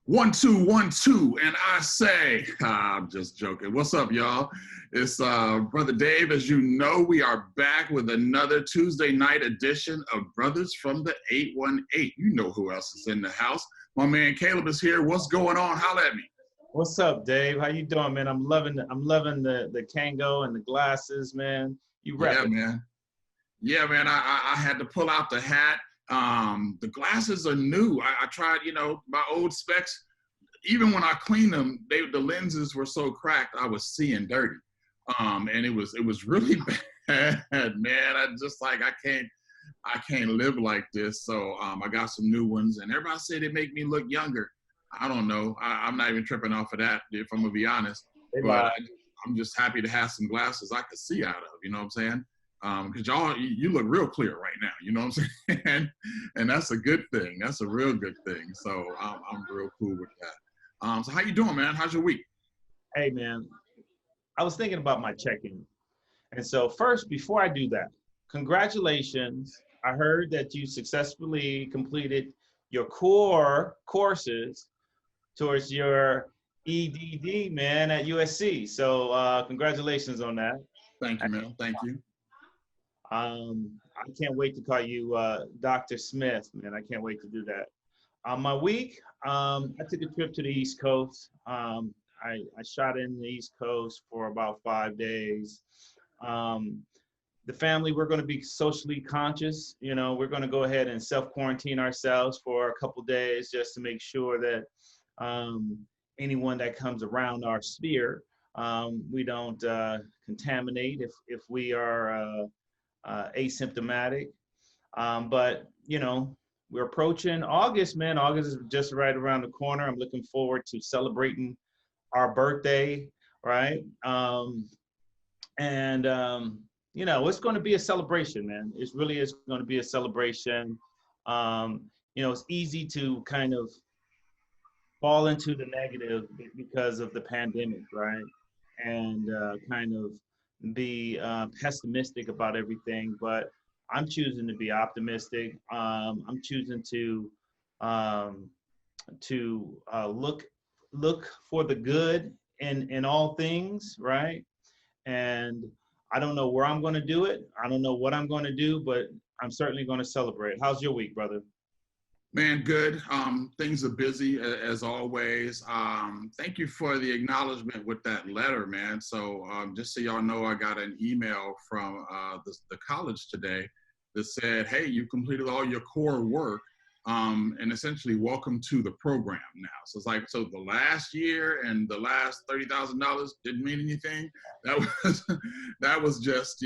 1 2 1 2, and I say, I'm just joking. What's up, y'all? It's Brother Dave. As you know, we are back with another Tuesday night edition of Brothers from the 818. You know who else is in the house. My man Caleb is here. What's going on? Holla at me. What's up, Dave? How you doing, man? I'm loving the Kango and the glasses, man. You rep Yeah, it. man. Yeah, man. I had to pull out the hat. The glasses are new. I tried, my old specs. Even when I cleaned them, the lenses were so cracked I was seeing dirty. And it was really bad, man. I can't live like this. So I got some new ones, and everybody said they make me look younger. I don't know. I'm not even tripping off of that, if I'm gonna be honest. But I'm just happy to have some glasses I could see out of. You know what I'm saying? Because y'all, you look real clear right now. You know what I'm saying? And that's a good thing. That's a real good thing. So I'm real cool with that. So how you doing, man? How's your week? Hey, man. I was thinking about my check-in. And so first, before I do that, congratulations. I heard that you successfully completed your core courses towards your EDD, man, at USC. So congratulations on that. Thank you, man. Thank you. I can't wait to call you Dr. Smith, man. I can't wait to do that. My week, I took a trip to the East Coast. I shot in the East Coast for about 5 days. The family, we're going to be socially conscious. We're going to go ahead and self-quarantine ourselves for a couple days just to make sure that anyone that comes around our sphere, we don't contaminate if we are asymptomatic. But, we're approaching August, man. August is just right around the corner. I'm looking forward to celebrating our birthday, right? It's going to be a celebration, man. It really is going to be a celebration. It's easy to kind of fall into the negative because of the pandemic, right? And kind of be pessimistic about everything, but I'm choosing to be optimistic. I'm choosing to look for the good in all things, right? And I don't know where I'm going to do it. I don't know what I'm going to do, but I'm certainly going to celebrate. How's your week, brother? Man, good. Things are busy as always. Thank you for the acknowledgement with that letter, man. So just so y'all know, I got an email from the college today that said, hey, you completed all your core work and essentially welcome to the program now. So it's like, so the last year and the last $30,000 didn't mean anything. That was just,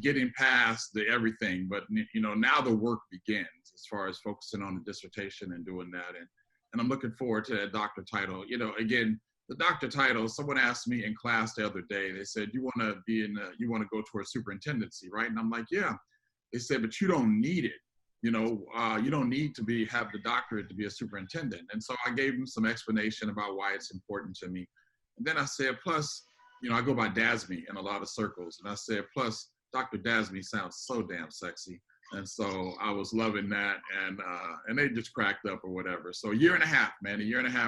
getting past the everything. But, now the work begins as far as focusing on the dissertation and doing that. And I'm looking forward to that doctor title. Again, the doctor title, someone asked me in class the other day, they said, you want to go towards superintendency, right? And I'm like, yeah. They said, but you don't need it. You don't need to have the doctorate to be a superintendent. And so I gave them some explanation about why it's important to me. And then I said, plus, I go by Dasmy in a lot of circles. And I said, plus, Dr. Dasmy sounds so damn sexy. And so I was loving that. And they just cracked up or whatever. So a year and a half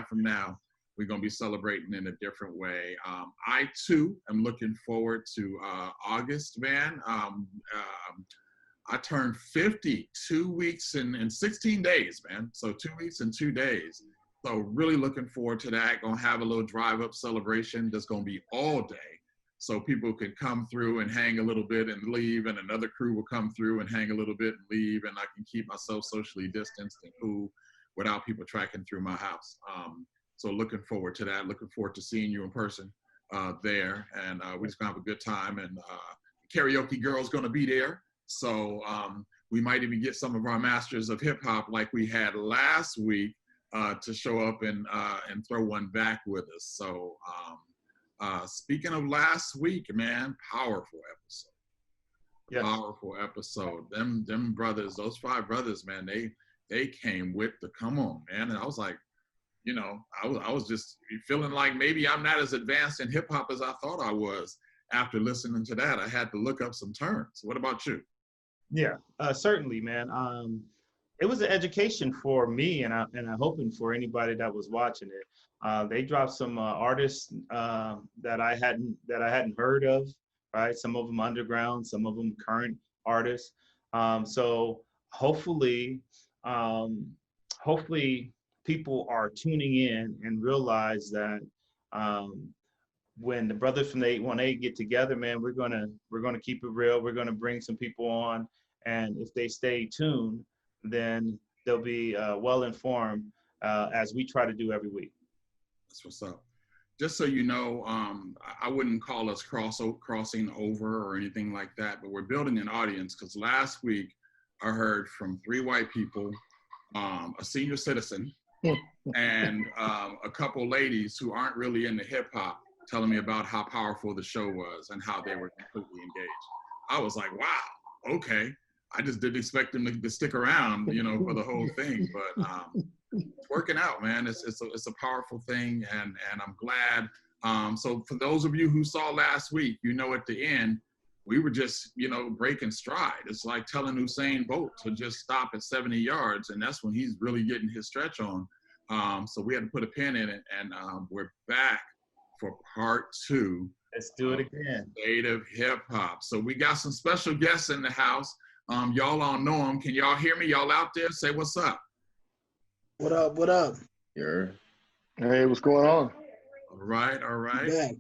from now, we're going to be celebrating in a different way. I, too, am looking forward to August, man. I turned 50 2 weeks and 16 days, man. So 2 weeks and 2 days. So really looking forward to that. Gonna have a little drive-up celebration that's gonna be all day. So people can come through and hang a little bit and leave, and another crew will come through and hang a little bit and leave, and I can keep myself socially distanced and cool without people tracking through my house. So looking forward to that. Looking forward to seeing you in person there. And we're just gonna have a good time, and karaoke girl's gonna be there. So we might even get some of our masters of hip hop like we had last week to show up and throw one back with us. So speaking of last week, man, powerful episode. Yes. Powerful episode. Them brothers, those 5 brothers, man, they came with the come on, man. And I was like, I was just feeling like maybe I'm not as advanced in hip hop as I thought I was. After listening to that, I had to look up some terms. What about you? Yeah, certainly, man. it was an education for me, and I'm hoping for anybody that was watching it. They dropped some artists that I hadn't heard of, right? Some of them underground, some of them current artists. So hopefully, um, hopefully people are tuning in and realize that um, when the brothers from the 818 get together, man, we're gonna keep it real. We're gonna bring some people on, and if they stay tuned, then they'll be well informed as we try to do every week. That's what's up. Just so you know, I wouldn't call us crossing over or anything like that, but we're building an audience because last week I heard from 3 white people, a senior citizen, and a couple ladies who aren't really into hip hop telling me about how powerful the show was and how they were completely engaged. I was like, wow, okay. I just didn't expect them to stick around, for the whole thing. But it's working out, man. It's a powerful thing, and I'm glad. So for those of you who saw last week, at the end, we were just, breaking stride. It's like telling Usain Bolt to just stop at 70 yards, and that's when he's really getting his stretch on. So we had to put a pin in it, and we're back for part 2. Let's do it again. State of Hip Hop. So we got some special guests in the house. Y'all all know them. Can y'all hear me? Y'all out there? Say what's up. What up? What up? Yeah. Hey, what's going on? All right. Back.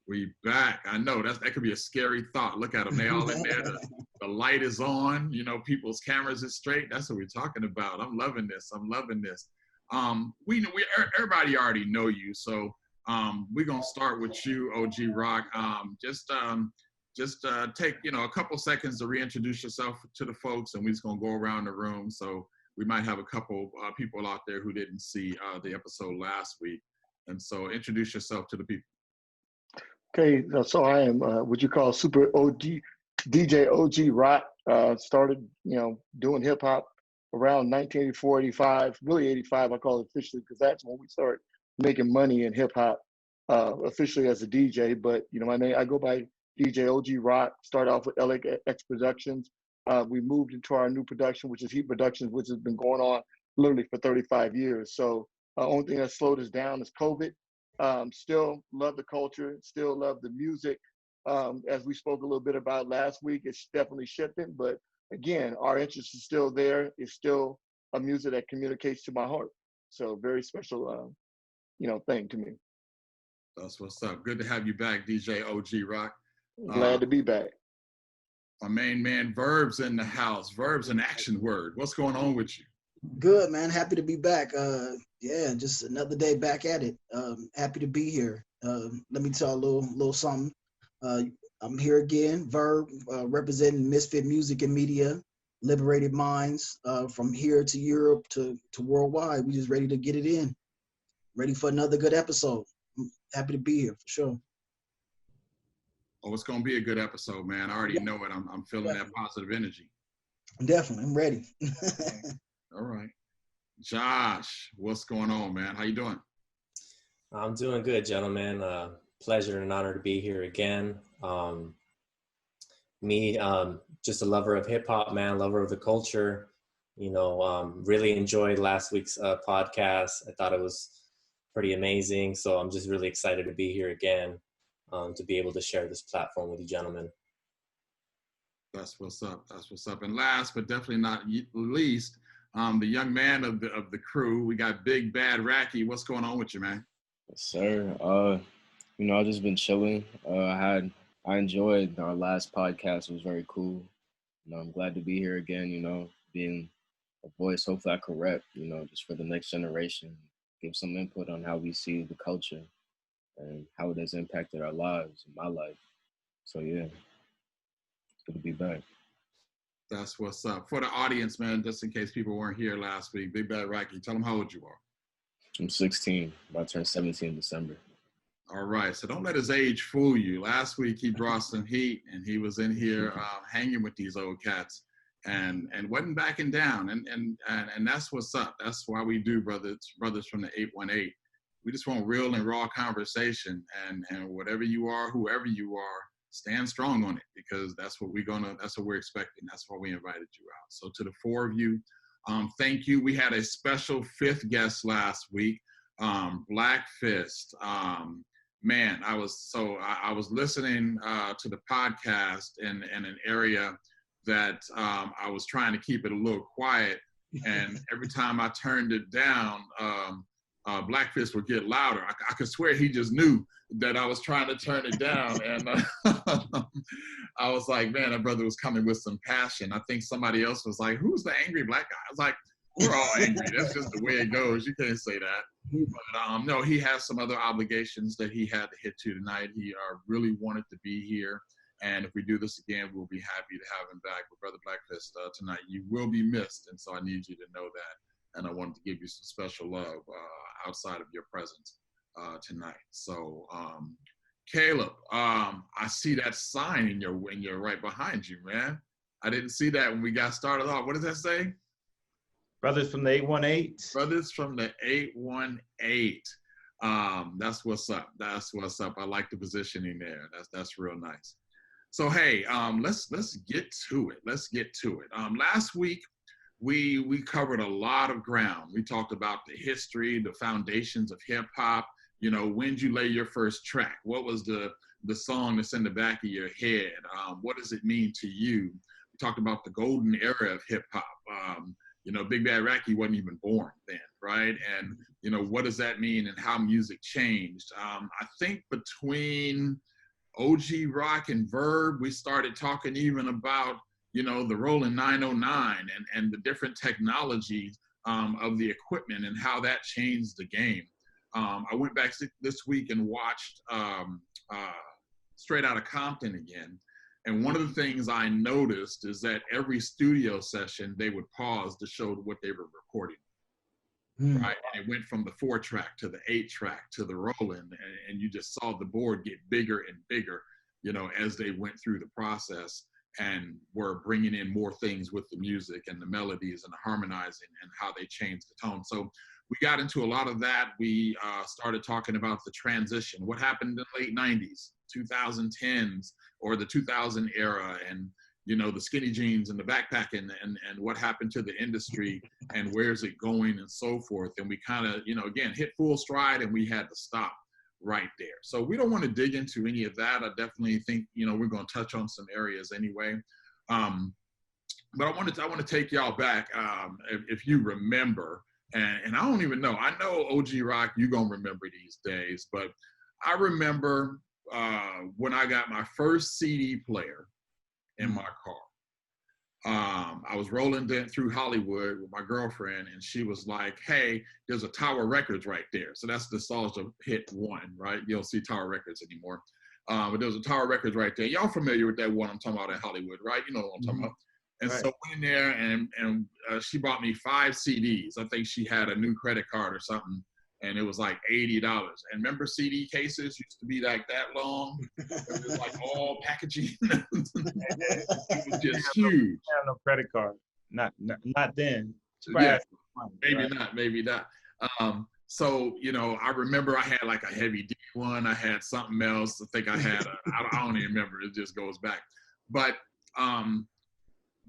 We back. I know that could be a scary thought. Look at them. They all in there. The light is on. People's cameras is straight. That's what we're talking about. I'm loving this. We everybody already know you, so we're gonna start with you, OG Rock. Just take a couple seconds to reintroduce yourself to the folks, and we're just gonna go around the room. So we might have a couple people out there who didn't see the episode last week, and so introduce yourself to the people. Okay, so I am what you call super OG DJ OG Rock. Started doing hip hop around 1984, 85, really 85. I call it officially because that's when we started making money in hip hop officially as a DJ. But my name, I go by DJ OG Rock. Started off with LX Productions. We moved into our new production, which is Heat Productions, which has been going on literally for 35 years. So only thing that slowed us down is COVID. Still love the culture, still love the music. As we spoke a little bit about last week, it's definitely shifting. But again, our interest is still there. It's still a music that communicates to my heart. So very special, thing to me. That's what's up. Good to have you back, DJ OG Rock. Glad to be back. My main man, Verb's in the house. Verb's an action word. What's going on with you? Good, man. Happy to be back. Just another day back at it. Happy to be here. Let me tell a little something. I'm here again, Verb, representing Misfit Music and Media, Liberated Minds, from here to Europe to worldwide. We just ready to get it in. Ready for another good episode. I'm happy to be here for sure. Oh, it's gonna be a good episode, man. I already know it. I'm feeling that positive energy. Definitely, I'm ready. All right. Josh, what's going on, man? How you doing? I'm doing good, gentlemen. Pleasure and honor to be here again. Just a lover of hip hop, man, lover of the culture. Really enjoyed last week's podcast. I thought it was pretty amazing. So I'm just really excited to be here again, to be able to share this platform with you gentlemen. That's what's up. That's what's up. And last but definitely not least, the young man of the crew, we got Big Bad Racky. What's going on with you, man? Yes, sir. I've just been chilling. I enjoyed our last podcast. It was very cool. I'm glad to be here again, being a voice. Hopefully I can rep, just for the next generation, give some input on how we see the culture and how it has impacted our lives, my life. So yeah, it's good to be back. That's what's up. For the audience, man, just in case people weren't here last week, Big Bad Racky, tell them how old you are. I'm 16, about to turn 17 in December. All right, so don't let his age fool you. Last week he brought some heat, and he was in here hanging with these old cats, and wasn't backing down, and that's what's up. That's why we do brothers from the 818. We just want real and raw conversation, and whatever you are, whoever you are, stand strong on it, because that's what we're expecting. That's why we invited you out. So to the 4 of you, Thank you. We had a special 5th guest last week, Black Fist. Man, I was listening to the podcast in an area that I was trying to keep it a little quiet, and every time I turned it down, Black Fist would get louder. I could swear he just knew that I was trying to turn it down, and I was like, man, that brother was coming with some passion. I think somebody else was like, who's the angry black guy? I was like, we're all angry. That's just the way it goes. You can't say that. But no, he has some other obligations that he had to hit to tonight. He really wanted to be here. And if we do this again, we'll be happy to have him back with Brother Blackfist tonight. You will be missed, and so I need you to know that. And I wanted to give you some special love outside of your presence tonight. So, Caleb, I see that sign in your right behind you, man. I didn't see that when we got started off. What does that say? Brothers from the 818. Brothers from the 818. That's what's up. That's what's up. I like the positioning there. That's real nice. So hey, let's get to it. Let's get to it. Last week we covered a lot of ground. We talked about the history, the foundations of hip hop. You know, when'd you lay your first track? What was the song that's in the back of your head? What does it mean to you? We talked about the golden era of hip hop. You know, Big Bad Racky wasn't even born then, right? And, you know, what does that mean and how music changed? I think between OG Rock and Verb, we started talking even about, you know, the Roland 909 and the different technologies of the equipment and how that changed the game. I went back this week and watched Straight Outta Compton again. And one of the things I noticed is that every studio session, they would pause to show what they were recording, right? And it went from the 4-track to the 8-track to the Roland, and you just saw the board get bigger and bigger, you know, as they went through the process and were bringing in more things with the music and the melodies and the harmonizing and how they changed the tone. So we got into a lot of that. We started talking about the transition, what happened in the late 90s, 2010s, or the 2000 era, and, you know, the skinny jeans and the backpack and what happened to the industry and where's it going and so forth. And we kind of, you know, again, hit full stride and we had to stop right there. So we don't want to dig into any of that. I definitely think, you know, we're going to touch on some areas anyway. But I want to take y'all back, if you remember, and I don't even know. I know OG Rock, you're going to remember these days, but I remember when I got my first CD player in my car. I was rolling through Hollywood with my girlfriend, and she was like, hey, there's a Tower Records right there. So that's the Nostalgia Hit 1, right? You don't see Tower Records anymore. But there was a Tower Records right there. Y'all familiar with that one I'm talking about in Hollywood, right? You know what I'm talking about. And right. So I went in there, and she bought me 5 CDs. I think she had a new credit card or something, and it was like $80. And remember CD cases used to be like that long? It was like all packaging. It was just huge. I have no credit card. Not then. Yeah, maybe not. So, you know, I remember I had like a Heavy D one. I had something else. I think I had I don't even remember. It just goes back. But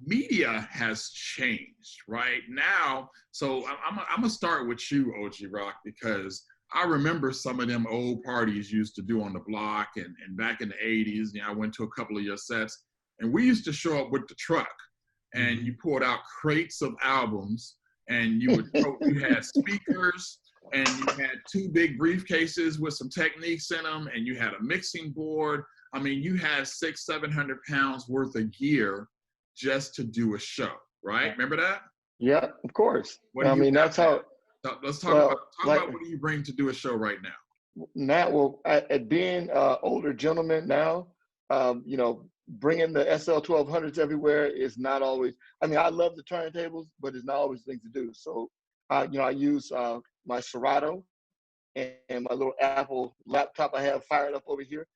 media has changed right now. So I'm gonna start with you, OG Rock, because I remember some of them old parties used to do on the block and back in the 80s. You know, I went to a couple of your sets, and we used to show up with the truck, and you pulled out crates of albums, and you had speakers, and you had 2 big briefcases with some techniques in them, and you had a mixing board. I mean, you had 600-700 pounds worth of gear just to do a show, right? Remember that? Yeah, of course. I mean, that's how. Let's talk about what do you bring to do a show right now? Now, well, at being older gentlemen now, you know, bringing the SL 1200s everywhere is not always. I mean, I love the turntables, but it's not always things to do. So, you know, I use my Serato and my little Apple laptop I have fired up over here.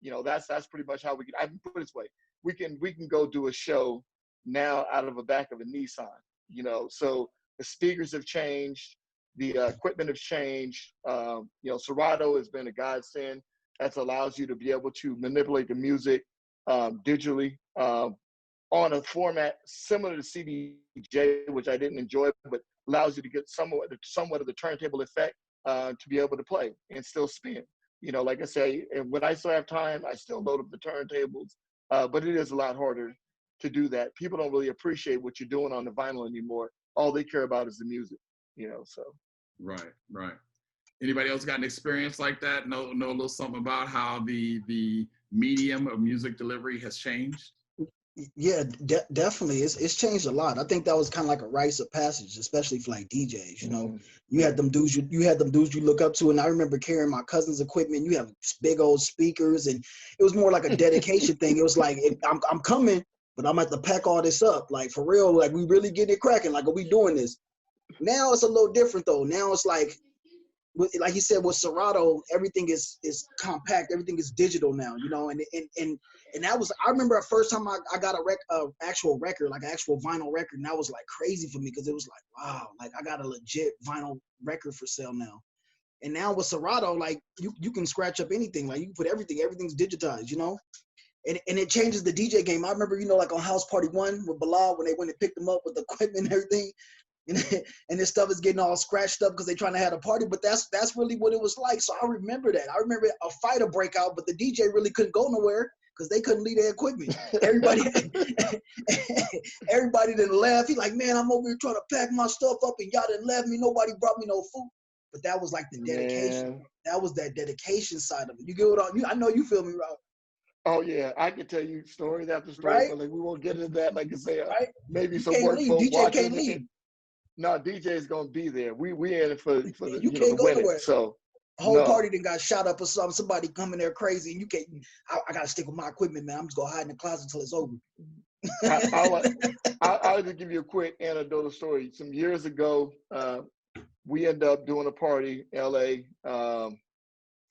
You know, that's pretty much how we can. I can put it this way. We can go do a show now out of the back of a Nissan, you know. So the speakers have changed, the equipment has changed. You know, Serato has been a godsend. That allows you to be able to manipulate the music digitally. on a format similar to CDJ, which I didn't enjoy, but allows you to get somewhat of the turntable effect to be able to play and still spin. You know, like I say, and when I still have time, I still load up the turntables, but it is a lot harder to do that. People don't really appreciate what you're doing on the vinyl anymore. All they care about is the music, you know, so. Right, right. Anybody else got an experience like that? Know a little something about how the medium of music delivery has changed? Yeah, definitely. It's changed a lot. I think that was kind of like a rites of passage, especially for like DJs. You know, you had them dudes you had them dudes you look up to, and I remember carrying my cousin's equipment. You have big old speakers, and it was more like a dedication thing. It was like I'm coming, but I'm at to pack all this up, like for real. Like we really getting it cracking. Like are we doing this? Now it's a little different though. Now it's like like you said with Serato, everything is compact, everything is digital now, you know, and that was, I remember the first time I got a actual record, like an actual vinyl record, and that was like crazy for me because it was like, wow, like I got a legit vinyl record for sale now. And now with Serato, like you can scratch up anything, like you can put everything's digitized, you know. And it changes the DJ game. I remember, you know, like on House Party 1 with Bilal, when they went and picked them up with the equipment and everything, and this stuff is getting all scratched up because they're trying to have a party. But that's really what it was like. So I remember that. I remember a fight to break out, but the DJ really couldn't go nowhere because they couldn't leave their equipment. Everybody didn't laugh. He like, man, I'm over here trying to pack my stuff up and y'all didn't left me. Nobody brought me no food. But that was like the dedication. Man. That was that dedication side of it. You get what I know you feel me, Rob. Oh yeah, I can tell you stories after stories, Right? but like we won't get into that. Like I say, Right? maybe You some can't work leave. folk DJ watching. can't leave. No, DJ's gonna be there. We in it for the You you know can't to go win it. nowhere. So A whole no. party then got shot up or something. Somebody coming there crazy, and you can't. I gotta stick with my equipment, man. I'm just gonna hide in the closet until it's over. I'll just give you a quick anecdotal story. Some years ago, we ended up doing a party in LA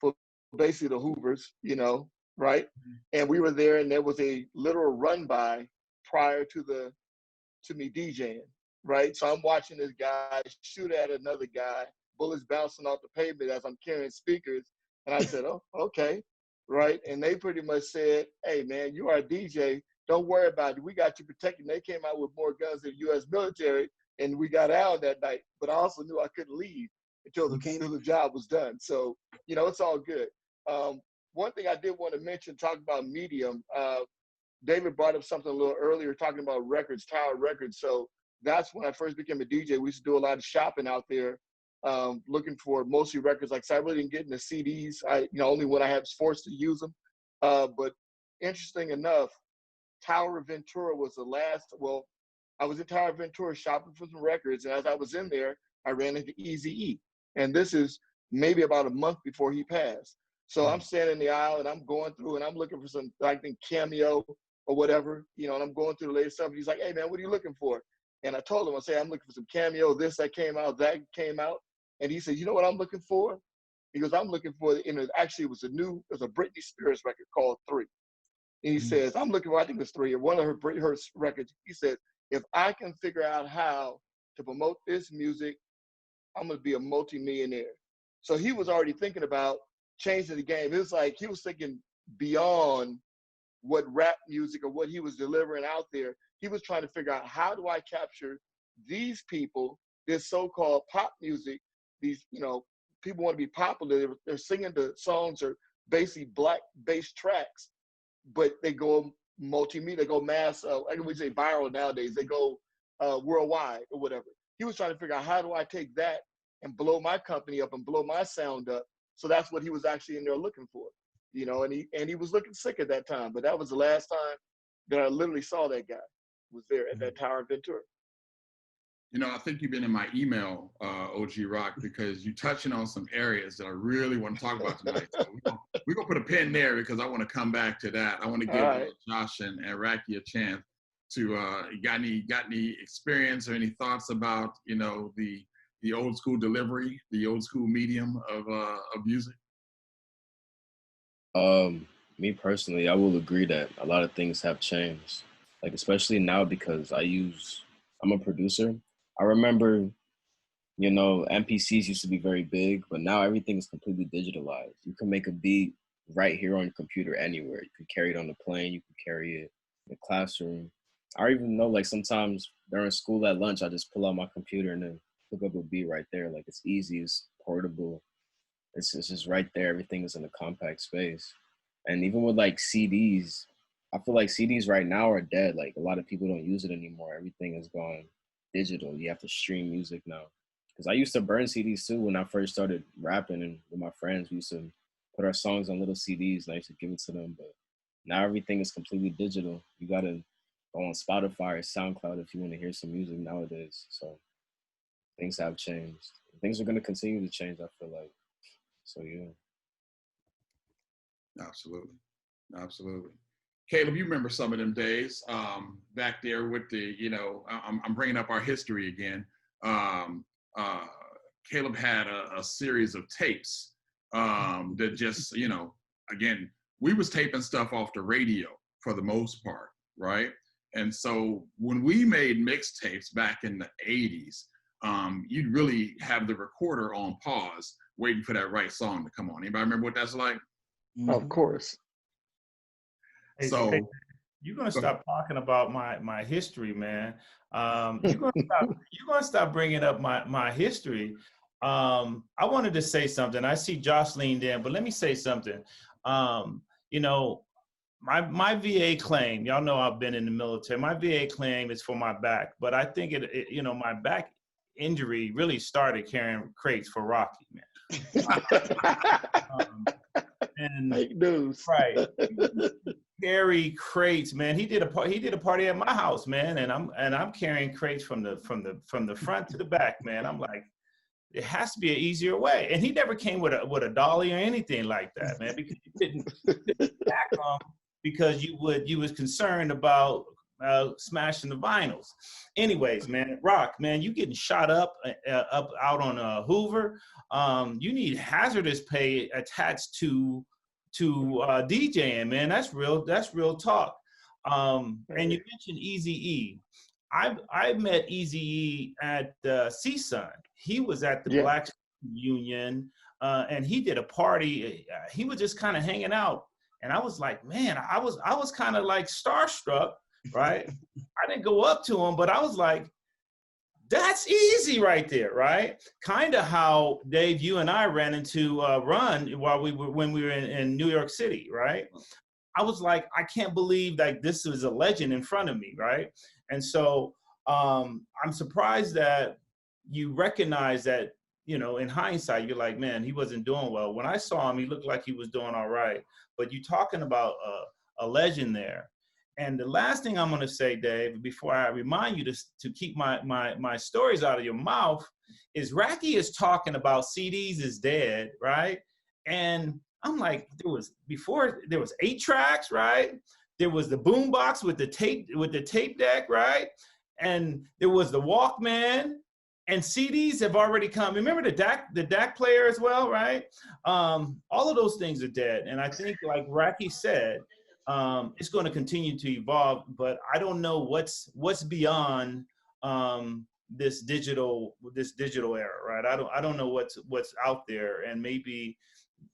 for basically the Hoovers, you know, right? And we were there, and there was a literal run by prior to me DJing, right? So I'm watching this guy shoot at another guy, bullets bouncing off the pavement as I'm carrying speakers. And I said, oh, okay, right? And they pretty much said, hey, man, you are a DJ. Don't worry about it. We got you protected. And they came out with more guns than the U.S. military, and we got out that night. But I also knew I couldn't leave until the job was done. So, you know, it's all good. One thing I did want to mention, talk about medium, David brought up something a little earlier, talking about records, Tower Records. So that's when I first became a DJ. We used to do a lot of shopping out there, looking for mostly records. Like, so I really didn't get into CDs. Only when I was forced to use them. But interesting enough, Tower Ventura was the last. Well, I was in Tower Ventura shopping for some records, and as I was in there, I ran into Eazy-E, and this is maybe about a month before he passed. So I'm standing in the aisle and I'm going through and I'm looking for some, I think, Cameo or whatever, you know, and I'm going through the latest stuff. And he's like, hey, man, what are you looking for? And I told him, I said, I'm looking for some Cameo, this, that came out, that came out. And he said, you know what I'm looking for? He goes, I'm looking for, actually it was a Britney Spears record called 3. And he says, I'm looking for, I think it was 3, or one of her records. He said, if I can figure out how to promote this music, I'm going to be a multi-millionaire. So he was already thinking about changing the game. It was like he was thinking beyond what rap music or what he was delivering out there. He was trying to figure out, how do I capture these people, this so-called pop music, these, you know, people want to be popular. They're singing the songs are basically black-based tracks, but they go multimedia, they go mass, I would say viral nowadays, they go worldwide or whatever. He was trying to figure out, how do I take that and blow my company up and blow my sound up? So that's what he was actually in there looking for, you know, and he was looking sick at that time. But that was the last time that I literally saw that guy, was there at that Tower Ventura. You know, I think you've been in my email, OG Rock, because you're touching on some areas that I really want to talk about tonight. So we're gonna put a pin there because I want to come back to that. I want to give Josh and Raki a chance to got any experience or any thoughts about, you know, the old school delivery, the old school medium of music? Me personally, I will agree that a lot of things have changed. Like, especially now, because I'm a producer. I remember, you know, MPCs used to be very big, but now everything is completely digitalized. You can make a beat right here on your computer anywhere. You can carry it on the plane, you can carry it in the classroom. I even know like sometimes during school at lunch, I just pull out my computer and then hook up a beat right there. Like it's easy, it's portable. It's just right there. Everything is in a compact space. And even with like CDs, I feel like CDs right now are dead. Like a lot of people don't use it anymore. Everything is gone digital. You have to stream music now. Because I used to burn CDs too when I first started rapping, and with my friends, we used to put our songs on little CDs and I used to give it to them. But now everything is completely digital. You gotta go on Spotify or SoundCloud if you want to hear some music nowadays. So things have changed. Things are gonna continue to change, I feel like. So yeah. Absolutely. Absolutely. Caleb, you remember some of them days back there with the, I'm bringing up our history again. Caleb had a series of tapes that just, again, we was taping stuff off the radio for the most part, right? And so when we made mixtapes back in the 80s, you'd really have the recorder on pause, waiting for that right song to come on. Anybody remember what that's like? Of course. Hey, So hey, you're gonna stop talking about my history, man. You're gonna stop bringing up my history. I wanted to say something. I see Josh leaned in, but let me say something. You know, my VA claim, y'all know I've been in the military. My VA claim is for my back, but I think my back injury really started carrying crates for Rocky, man. And Fake news. right, carry crates, man. He did a party at my house, man, and I'm carrying crates from the front to the back, man. I'm like, it has to be an easier way. And he never came with a dolly or anything like that, man, because you couldn't back because you was concerned about smashing the vinyls. Anyways, man, Rock, man, you getting shot up out on Hoover. You need hazardous pay attached to DJing, man. That's real talk. And you mentioned Eazy-E. I met Eazy-E at CSUN. He was at the Black Union, and he did a party. He was just kind of hanging out, and I was like, man, I was kind of like starstruck, right? I didn't go up to him, but I was like, that's easy right there, right? Kind of how, Dave, you and I ran into Run when we were in New York City, right? I was like, I can't believe like this is a legend in front of me, right? And so I'm surprised that you recognize that, in hindsight, you're like, man, he wasn't doing well. When I saw him, he looked like he was doing all right. But you're talking about a legend there. And the last thing I'm going to say, Dave, before I remind you to keep my stories out of your mouth, is Racky is talking about CDs is dead, right? And I'm like, there was 8 tracks, right? There was the boombox with the tape deck, right? And there was the Walkman, and CDs have already come. Remember the DAC player as well, right? All of those things are dead. And I think, like Racky said, it's going to continue to evolve, but I don't know what's beyond this digital era, right? I don't know what's out there, and maybe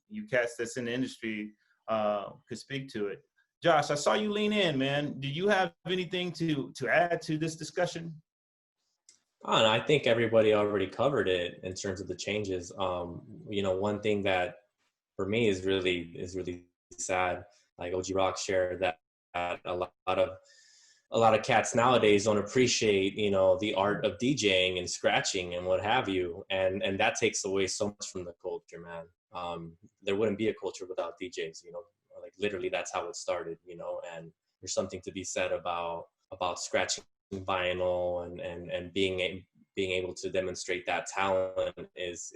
you cats that's in the industry could speak to it. Josh, I saw you lean in, man. Do you have anything to add to this discussion? Oh, and I think everybody already covered it in terms of the changes. One thing that for me is really sad. Like OG Rock shared that a lot of cats nowadays don't appreciate, the art of DJing and scratching and what have you. And that takes away so much from the culture, man. There wouldn't be a culture without DJs, like literally that's how it started, and there's something to be said about scratching vinyl and being able to demonstrate that talent is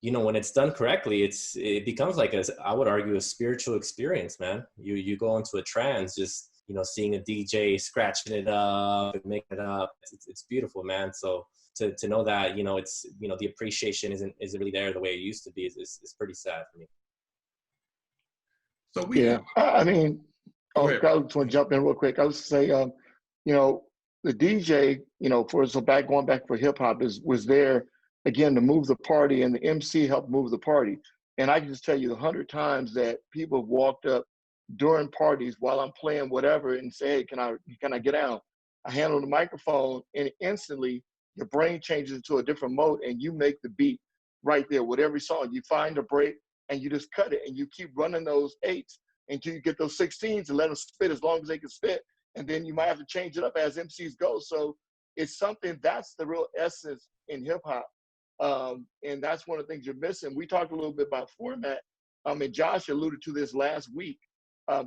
when it's done correctly, it becomes like I would argue a spiritual experience, man. You go into a trance, just, seeing a DJ scratching it up and making it up. It's beautiful, man. So to know that, it's, the appreciation isn't really there the way it used to be is pretty sad for me. So I just want to jump in real quick. I was say, the DJ, going back for hip hop was there again to move the party, and the MC helped move the party. And I can just tell you 100 times that people have walked up during parties while I'm playing whatever and say, hey, can I get out? I handle the microphone and instantly your brain changes into a different mode and you make the beat right there with every song. You find a break and you just cut it and you keep running those 8s until you get those 16s and let them spit as long as they can spit. And then you might have to change it up as MCs go. So it's something that's the real essence in hip hop. And that's one of the things you're missing. We talked a little bit about format. And Josh alluded to this last week.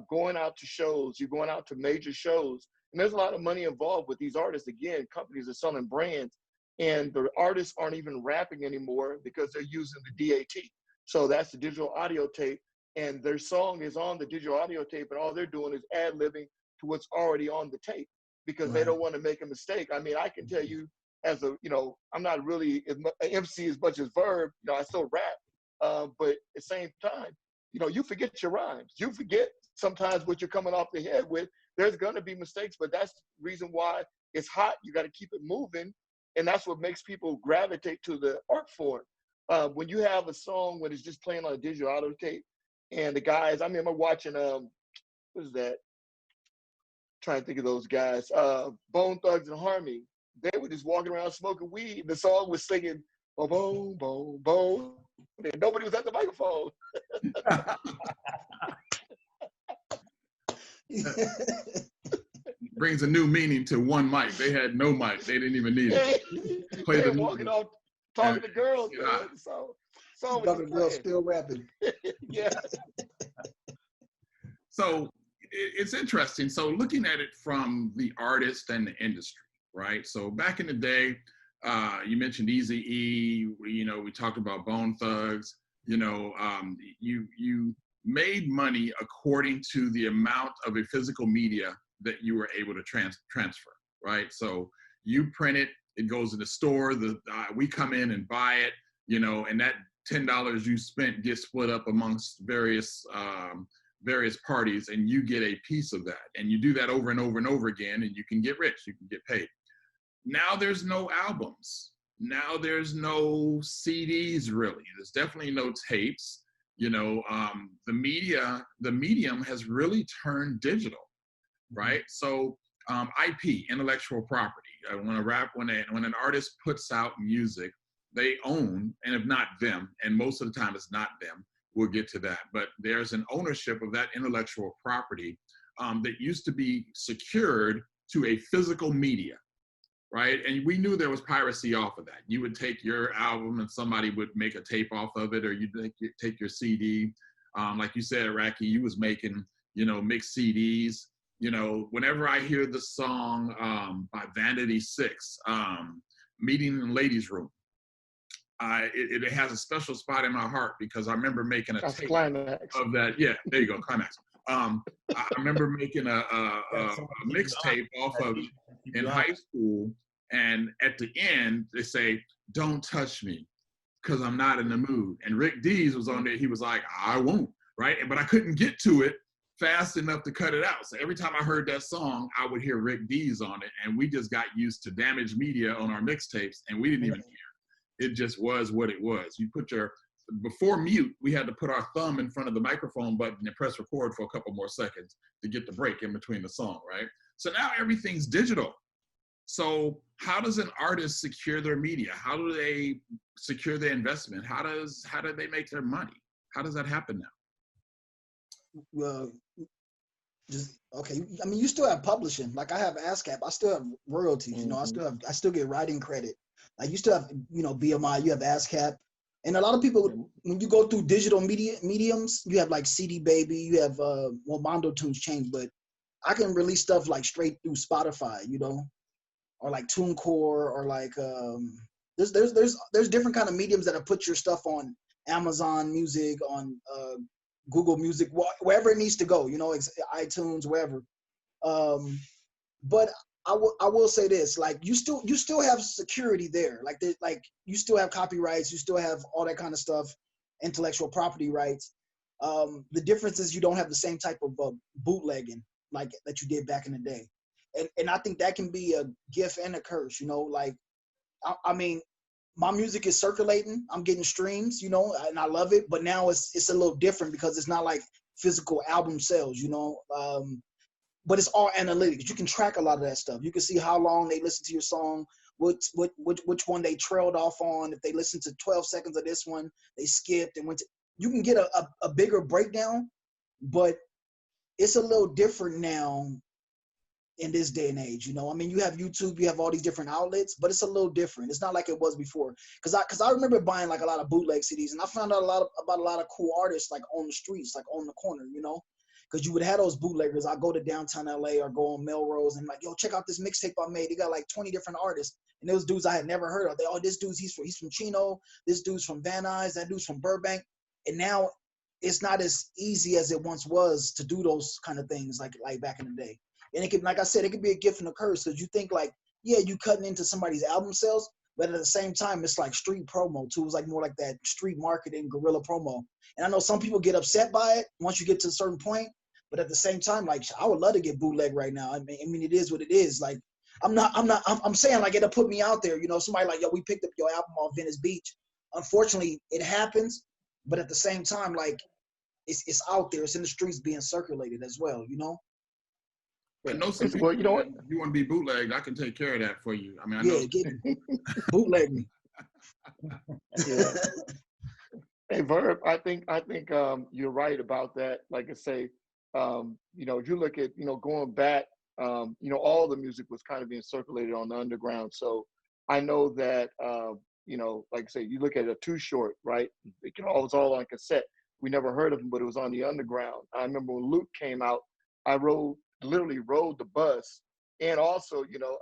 Going out to shows, you're going out to major shows, and there's a lot of money involved with these artists. Again, companies are selling brands, and the artists aren't even rapping anymore because they're using the DAT. So that's the digital audio tape, and their song is on the digital audio tape, and all they're doing is ad-libbing to what's already on the tape because they don't want to make a mistake. I mean, I can tell you as a, I'm not really an MC as much as Verb, I still rap, but at the same time, you forget your rhymes. You forget sometimes what you're coming off the head with. There's gonna be mistakes, but that's the reason why it's hot. You gotta keep it moving. And that's what makes people gravitate to the art form. When you have a song when it's just playing on a digital audio tape, and the guys, I remember watching, what is that? Trying to think of those guys, Bone Thugs and Harmony. They were just walking around smoking weed. The song was singing, boom, boom, boom, boom. And nobody was at the microphone. Brings a new meaning to one mic. They had no mic. They didn't even need it. Play They're the walking off talking to girls. Yeah. So Talking to girls still rapping. Yeah. So it's interesting. So looking at it from the artist and the industry, right? So back in the day, you mentioned Eazy-E. We talked about Bone Thugs. You made money according to the amount of a physical media that you were able to transfer, right? So you print it, it goes to the store, we come in and buy it, and that $10 you spent gets split up amongst various parties, and you get a piece of that. And you do that over and over and over again, and you can get rich, you can get paid. Now there's no albums. Now there's no CDs, really. There's definitely no tapes. The medium has really turned digital, right? So IP, intellectual property. When an artist puts out music, they own, and if not them, and most of the time it's not them, we'll get to that, but there's an ownership of that intellectual property that used to be secured to a physical media, right? And we knew there was piracy off of that. You would take your album and somebody would make a tape off of it, or you'd take your CD. Like you said, Racky, you was making, mixed CDs. Whenever I hear the song by Vanity 6, Meeting in the Ladies' Room, it has a special spot in my heart because I remember making a tape of that. Yeah, there you go, Climax. I remember making a mixtape off of in high school, and at the end they say, "Don't touch me, because I'm not in the mood." And Rick Dees was on there. He was like, "I won't," right? But I couldn't get to it fast enough to cut it out. So every time I heard that song, I would hear Rick Dees on it, and we just got used to damaged media on our mixtapes, and we didn't even hear. It just was what it was. You put before mute, we had to put our thumb in front of the microphone button and press record for a couple more seconds to get the break in between the song, right? So now everything's digital. So how does an artist secure their media? How do they secure their investment? How do they make their money? How does that happen now? Well, okay. I mean, you still have publishing. Like I have ASCAP. I still have royalties. Mm-hmm. I still get writing credit. Like you still have, BMI. You have ASCAP. And a lot of people, when you go through digital mediums, you have like CD Baby, you have Mondo Tunes changed, but I can release stuff like straight through Spotify, or like TuneCore, or like there's different kind of mediums that have put your stuff on Amazon Music, on Google Music, wherever it needs to go, iTunes, wherever. But I will say this, like you still have security there. Like you still have copyrights, you still have all that kind of stuff, intellectual property rights. The difference is you don't have the same type of bootlegging like that you did back in the day. And I think that can be a gift and a curse, like, I mean, my music is circulating. I'm getting streams, you know, and I love it. But now it's a little different because it's not like physical album sales, you know. But it's all analytics. You can track a lot of that stuff. You can see how long they listened to your song, which one they trailed off on. If they listened to 12 seconds of this one, they skipped and went to. You can get a bigger breakdown, but it's a little different now in this day and age. You know, I mean, you have YouTube, you have all these different outlets, but it's a little different. It's not like it was before. Because I remember buying like a lot of bootleg CDs, and I found out about a lot of cool artists like on the streets, like on the corner, you know. Because you would have those bootleggers. I go to downtown LA or go on Melrose and like, yo, check out this mixtape I made. They got like 20 different artists. And those dudes I had never heard of. This dude's he's from Chino. This dude's from Van Nuys. That dude's from Burbank. And now it's not as easy as it once was to do those kind of things like back in the day. And it could, like I said, it could be a gift and a curse because you think like, yeah, you cutting into somebody's album sales, but at the same time, it's like street promo too. It's like more like that street marketing, guerrilla promo. And I know some people get upset by it once you get to a certain point, but at the same time, like I would love to get bootleg right now. I mean, it is what it is. Like I'm saying like it'll put me out there. You know, somebody like, yo, we picked up your album off Venice Beach. Unfortunately, it happens, but at the same time, like it's out there. It's in the streets being circulated as well. You know. I know some people, well, you know what? if you want to be bootlegged, I can take care of that for you. I mean, I Yeah, know. get it. Bootleg me. Yeah. Hey, Verb, I think you're right about that. Like I say, you know, if you look at, you know, going back, you know, all the music was kind of being circulated on the underground. So I know that, you know, like I say, you look at a Too Short, right? It was all on cassette. We never heard of him, but it was on the underground. I remember when Luke came out, I literally rode the bus. And also, you know,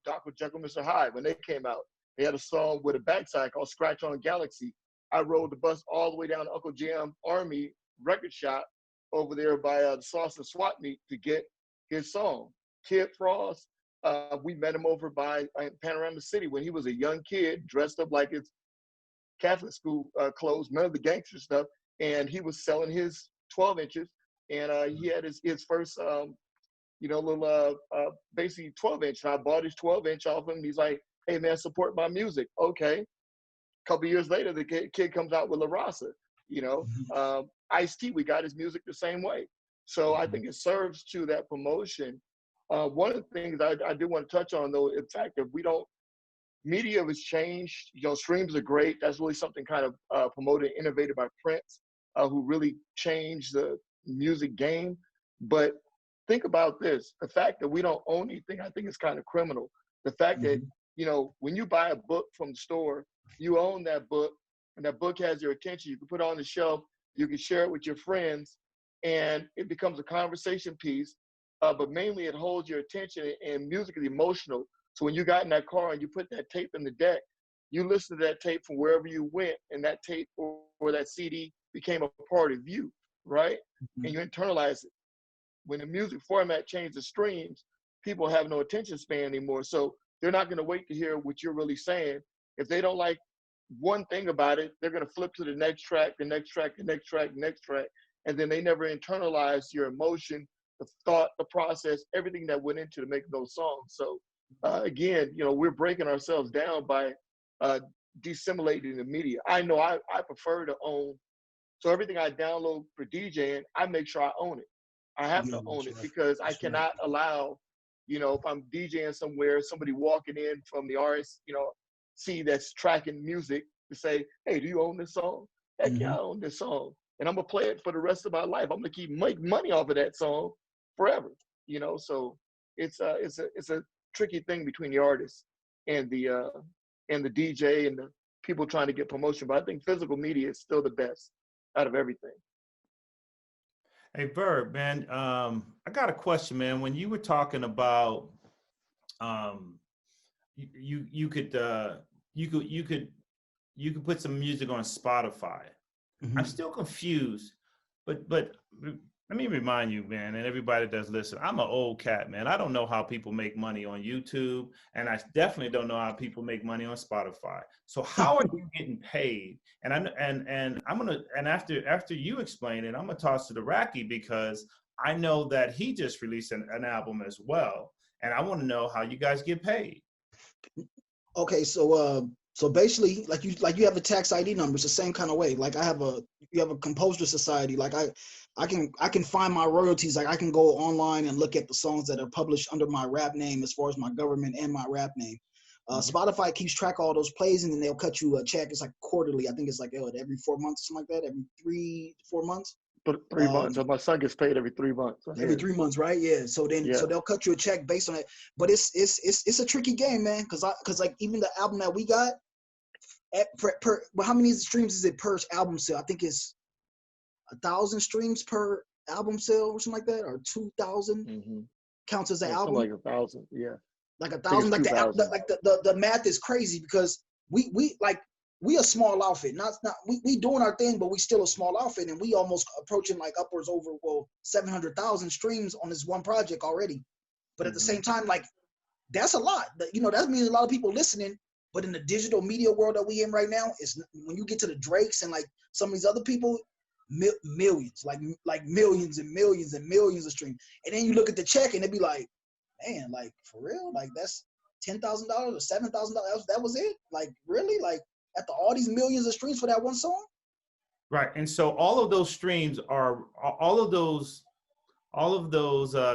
Dr. Jekyll, Mr. Hyde, when they came out, they had a song with a backside called Scratch on Galaxy. I rode the bus all the way down to Uncle Jam Army record shop over there by the Sauce and Swap Meet to get his song. Kid Frost, we met him over by Panorama City when he was a young kid dressed up like his Catholic school clothes, none of the gangster stuff. And he was selling his 12 inches. And he had his first, you know, little basically 12-inch. And I bought his 12-inch off him. He's like, hey, man, support my music. Okay. A couple years later, the kid comes out with La Raza, you know. Ice-T, we got his music the same way. So I think it serves to that promotion. One of the things I do want to touch on, though, in fact, if we don't, media has changed. You know, streams are great. That's really something kind of promoted, innovated by Prince, who really changed the music game. But think about this. The fact that we don't own anything, I think is kind of criminal. The fact that, you know, when you buy a book from the store, you own that book, and that book has your attention. You can put it on the shelf, you can share it with your friends, and it becomes a conversation piece. But mainly it holds your attention, and music is emotional. So when you got in that car and you put that tape in the deck, you listen to that tape from wherever you went, and that tape or that CD became a part of you, right? And you internalize it. When the music format changed to streams, people have no attention span anymore. So they're not going to wait to hear what you're really saying. If they don't like one thing about it, they're going to flip to the next track, the next track, the next track, the next track. And then they never internalize your emotion, the thought, the process, everything that went into to make those songs. So again, you know, we're breaking ourselves down by disseminating the media. I know I prefer to own. So everything I download for DJing, I make sure I own it. I have to own it because I cannot allow, you know, if I'm DJing somewhere, somebody walking in from the RS, you know, see that's tracking music to say, hey, do you own this song? Heck yeah, I own this song. And I'm gonna play it for the rest of my life. I'm gonna keep making money off of that song forever, you know. So it's a tricky thing between the artist and the DJ and the people trying to get promotion. But I think physical media is still the best out of everything. Hey, Verb, man, I got a question, man. When you were talking about you could put some music on Spotify. I'm still confused, but let me remind you, man, and everybody that does listen, I'm an old cat, man. I don't know how people make money on YouTube, and I definitely don't know how people make money on Spotify. So how are you getting paid? And after you explain it, I'm gonna toss to the Racky because I know that he just released an album as well, and I want to know how you guys get paid. Okay, so So basically, like you have a tax ID number. It's the same kind of way. Like you have a composer society. Like I can find my royalties. Like I can go online and look at the songs that are published under my rap name, as far as my government and my rap name. Spotify keeps track of all those plays, and then they'll cut you a check. It's like quarterly. I think it's like every 4 months or something like that. Every 3 to 4 months. But 3 months. So my son gets paid every 3 months. Every 3 months, right? Yeah. So they'll cut you a check based on it. But it's a tricky game, man. Cause like even the album that we got, how many streams is it per album sale? I think it's 1,000 streams per album sale or something like that, or 2,000 counts as an album. Like 1,000, yeah. Like 1,000. Like the math is crazy because we a small outfit. We doing our thing, but we still a small outfit, and we almost approaching like upwards over 700,000 streams on this one project already. But at the same time, like that's a lot. That means a lot of people listening. But in the digital media world that we in right now, is when you get to the Drakes and like some of these other people, millions, like millions and millions and millions of streams. And then you look at the check and it'd be like, man, like for real, like that's $10,000 or $7,000. That was it? Like really? Like after all these millions of streams for that one song? Right. And so all of those streams are all of those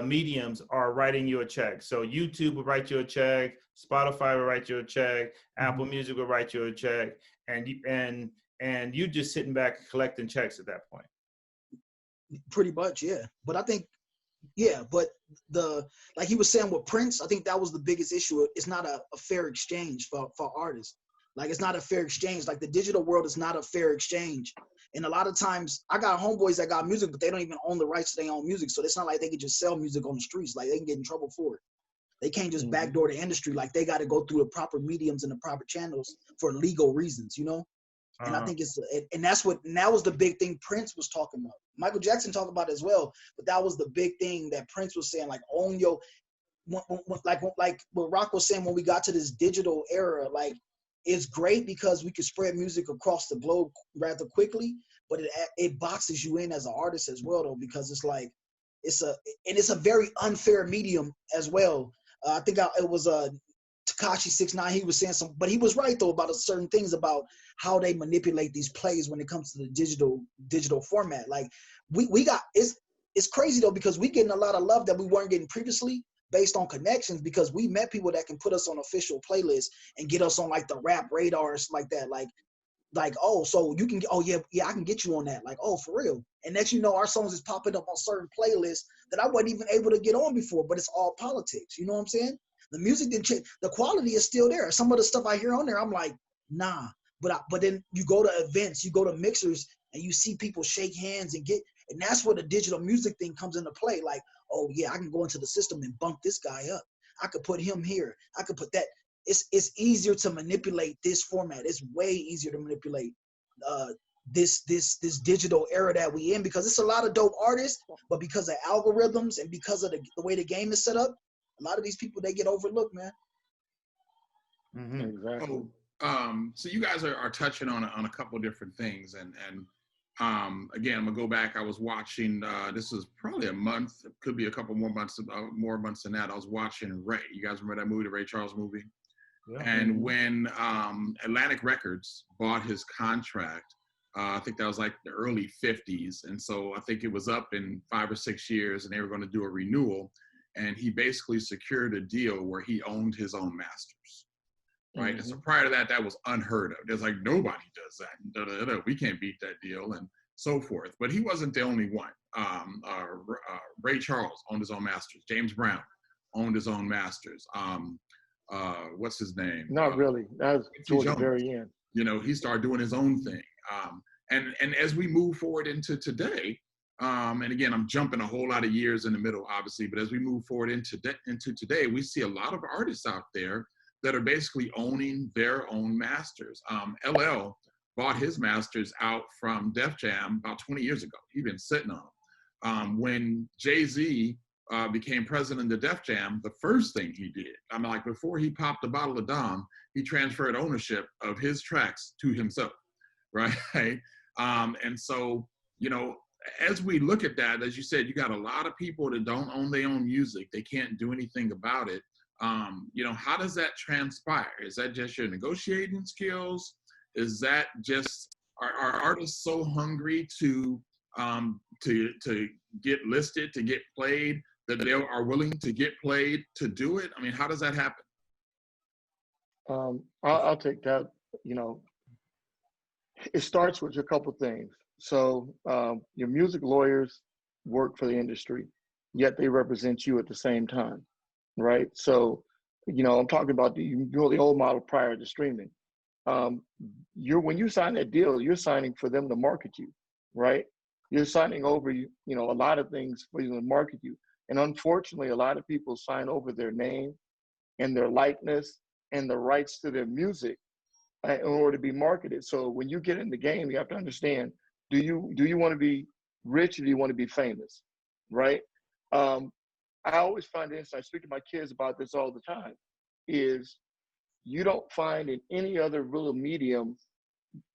mediums are writing you a check. So YouTube will write you a check, Spotify will write you a check, Apple Music will write you a check, and you just sitting back collecting checks at that point. Pretty much, yeah. But I think, yeah, but like he was saying with Prince, I think that was the biggest issue. It's not a fair exchange for artists. Like it's not a fair exchange. Like the digital world is not a fair exchange. And a lot of times I got homeboys that got music, but they don't even own the rights to their own music. So it's not like they can just sell music on the streets. Like they can get in trouble for it. They can't just backdoor the industry. Like they got to go through the proper mediums and the proper channels for legal reasons, And I think that was the big thing Prince was talking about. Michael Jackson talked about it as well, but that was the big thing that Prince was saying, like own your, like what Rock was saying when we got to this digital era, like it's great because we can spread music across the globe rather quickly, but it boxes you in as an artist as well though, because it's like, it's a very unfair medium as well. I think it was Tekashi 6ix9ine, he was saying but he was right though about certain things about how they manipulate these plays when it comes to the digital format. Like we got, it's crazy though, because we getting a lot of love that we weren't getting previously based on connections, because we met people that can put us on official playlists and get us on like the rap radars like that. Like, oh, so you can, oh yeah, I can get you on that. Like, oh, for real. And next, our songs is popping up on certain playlists that I wasn't even able to get on before, but it's all politics. You know what I'm saying? The music didn't change. The quality is still there. Some of the stuff I hear on there, I'm like, nah. But then you go to events, you go to mixers, and you see people shake hands and that's where the digital music thing comes into play. Like, oh yeah, I can go into the system and bump this guy up. I could put him here. I could put that. It's easier to manipulate this format. It's way easier to manipulate this digital era that we in, because it's a lot of dope artists, but because of algorithms and because of the way the game is set up, a lot of these people, they get overlooked, man. Exactly. So you guys are touching on a couple of different things, and again, I'm gonna go back. I was watching. This is probably a month. It could be a couple more months than that. I was watching Ray. You guys remember that movie, the Ray Charles movie? Yeah. And when Atlantic Records bought his contract, I think that was like the early 50s, and so I think it was up in 5 or 6 years, and they were going to do a renewal. And he basically secured a deal where he owned his own masters, right? And so prior to that, that was unheard of. There's like, nobody does that. We can't beat that deal and so forth. But he wasn't the only one. Ray Charles owned his own masters. James Brown owned his own masters. What's his name? Not really. That was towards the very end. He started doing his own thing. And as we move forward into today, and again, I'm jumping a whole lot of years in the middle, obviously, but as we move forward into today, we see a lot of artists out there that are basically owning their own masters. LL bought his masters out from Def Jam about 20 years ago. He'd been sitting on them. When Jay-Z became president of Def Jam, the first thing he did, like before he popped a bottle of Dom, he transferred ownership of his tracks to himself, right? And so, as we look at that, as you said, you got a lot of people that don't own their own music. They can't do anything about it. How does that transpire? Is that just your negotiating skills? Is that just are artists so hungry to get listed, to get played, that they are willing to get played to do it? I mean, how does that happen? I'll take that. It starts with a couple things. So your music lawyers work for the industry, yet they represent you at the same time, right? So, I'm talking about the old model prior to streaming. When you sign that deal, you're signing for them to market you, right? You're signing over, a lot of things for you to market you. And unfortunately, a lot of people sign over their name and their likeness and the rights to their music in order to be marketed. So when you get in the game, you have to understand: do you want to be rich, or do you want to be famous, right? I always find this. I speak to my kids about this all the time. Is you don't find in any other real medium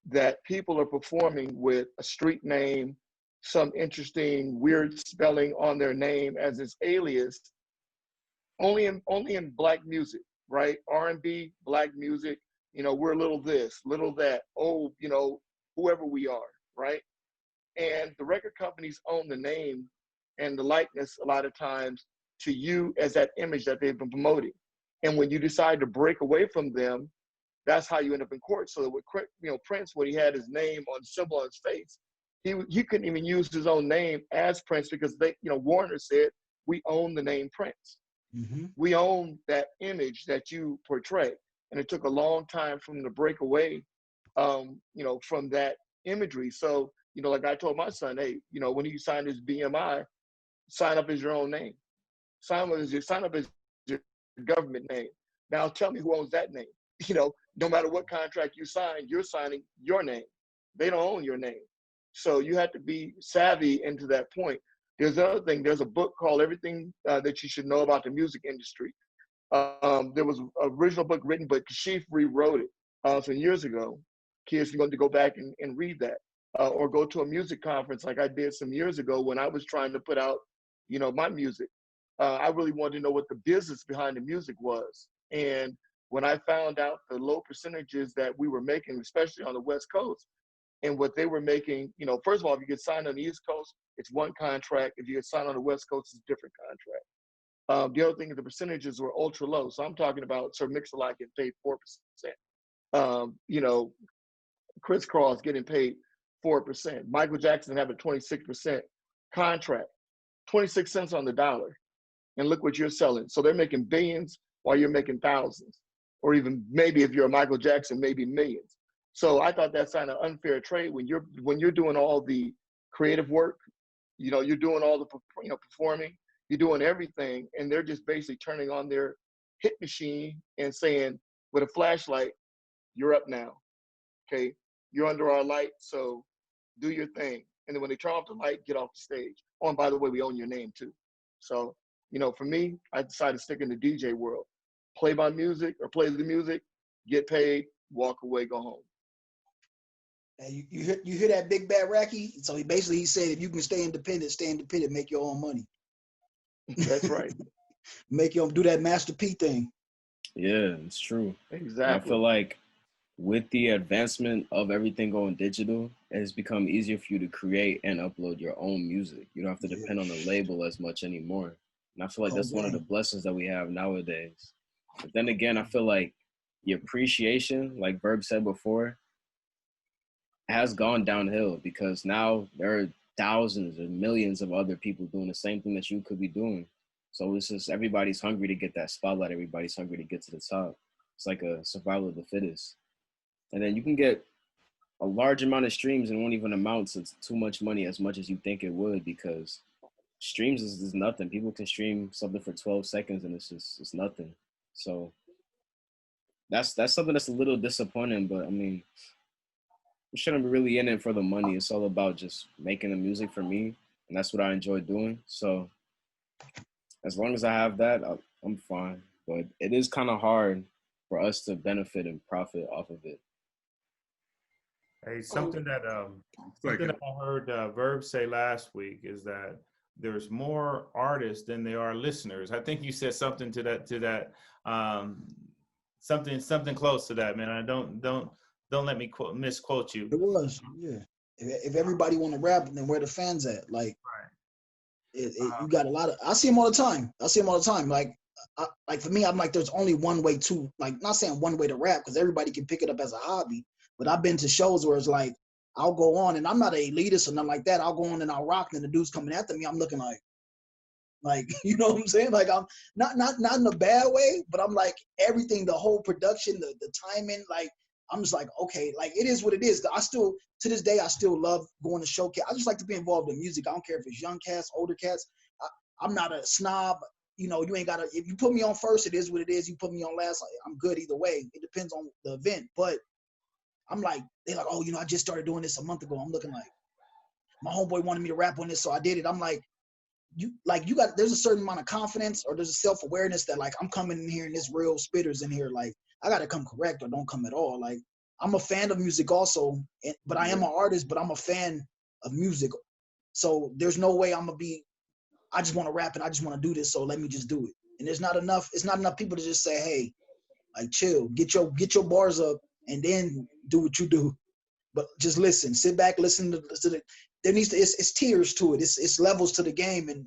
that people are performing with a street name, some interesting weird spelling on their name as its alias. Only in Black music, right? R&B, Black music. We're a little this, little that. Oh, whoever we are, right? And the record companies own the name and the likeness a lot of times to you as that image that they've been promoting. And when you decide to break away from them, that's how you end up in court. So that with Prince, when he had his name on the symbol on his face, he couldn't even use his own name as Prince because Warner said, we own the name Prince. Mm-hmm. We own that image that you portray. And it took a long time for him to break away, from that imagery. So, like I told my son, hey, when you sign his BMI, sign up as your own name. Sign up as your government name. Now tell me who owns that name. No matter what contract you sign, you're signing your name. They don't own your name. So you have to be savvy into that point. There's another thing. There's a book called Everything That You Should Know About the Music Industry. There was an original book written, but Kashif rewrote it some years ago. Kids are going to go back and read that, or go to a music conference like I did some years ago when I was trying to put out, my music. I really wanted to know what the business behind the music was. And when I found out the low percentages that we were making, especially on the West Coast, and what they were making, first of all, if you get signed on the East Coast, it's one contract. If you get signed on the West Coast, it's a different contract. The other thing is the percentages were ultra low. So I'm talking about Sir Mix-a-Lot getting paid 4%. Chris Cross getting paid 4%. Michael Jackson having 26% contract, 26 cents on the dollar. And look what you're selling. So they're making billions while you're making thousands, or even maybe if you're a Michael Jackson, maybe millions. So I thought that's kind of unfair trade when you're doing all the creative work, you're doing all the performing, you're doing everything, and they're just basically turning on their hit machine and saying with a flashlight, "You're up now, okay? You're under our light, so do your thing." And then when they turn off the light, get off the stage. Oh, and by the way, we own your name too. So, for me, I decided to stick in the DJ world. Play my music or play the music, get paid, walk away, go home. And you hear that, Big Bad Racky? So he said, if you can stay independent, make your own money. That's right. Do that Master P thing. Yeah, it's true. Exactly. And I feel like with the advancement of everything going digital, it has become easier for you to create and upload your own music. You don't have to depend on a label as much anymore. And I feel like that's one of the blessings that we have nowadays. But then again, I feel like the appreciation, like Verb said before, has gone downhill because now there are thousands or millions of other people doing the same thing that you could be doing. So it's just everybody's hungry to get that spotlight. Everybody's hungry to get to the top. It's like a survival of the fittest. And then you can get a large amount of streams and won't even amount to too much money as much as you think it would, because streams is nothing. People can stream something for 12 seconds and it's nothing. So that's something that's a little disappointing, but I mean, we shouldn't be really in it for the money. It's all about just making the music for me, and that's what I enjoy doing. So as long as I have that, I'm fine. But it is kind of hard for us to benefit and profit off of it. Hey, something that I heard Verb say last week is that there's more artists than there are listeners. I think you said something to that, something close to that, man. I don't let me misquote you. It was, yeah. If everybody want to rap, then where the fans at? Like, Right. you got a lot of. I see them all the time. Like for me, I'm like, there's only one way to, like, not saying one way to rap because everybody can pick it up as a hobby. But I've been to shows where it's like, I'll go on and I'm not an elitist or nothing like that. I'll go on and I'll rock, and the dude's coming after me. I'm looking like, you know what I'm saying? Like, I'm not in a bad way, but I'm like, everything, the whole production, the timing, like, I'm just like, okay, like, it is what it is. I still, to this day, I still love going to showcase. I just like to be involved in music. I don't care if it's young cats, older cats. I'm not a snob. You know, you ain't got to, if you put me on first, it is what it is. You put me on last, I'm good either way. It depends on the event. But I'm like, they're like, oh, you know, I just started doing this a month ago. I'm looking like, my homeboy wanted me to rap on this, so I did it. I'm like, there's a certain amount of confidence or there's a self-awareness that, like, I'm coming in here and there's real spitters in here. Like, I got to come correct or don't come at all. Like, I'm a fan of music also, but I am an artist, but I'm a fan of music. So there's no way I'm going to be, I just want to rap and I just want to do this, so let me just do it. And it's not enough people to just say, hey, like, chill, get your bars up and then do what you do. But just listen, sit back, listen to the, there needs to, it's tiers to it. It's levels to the game. And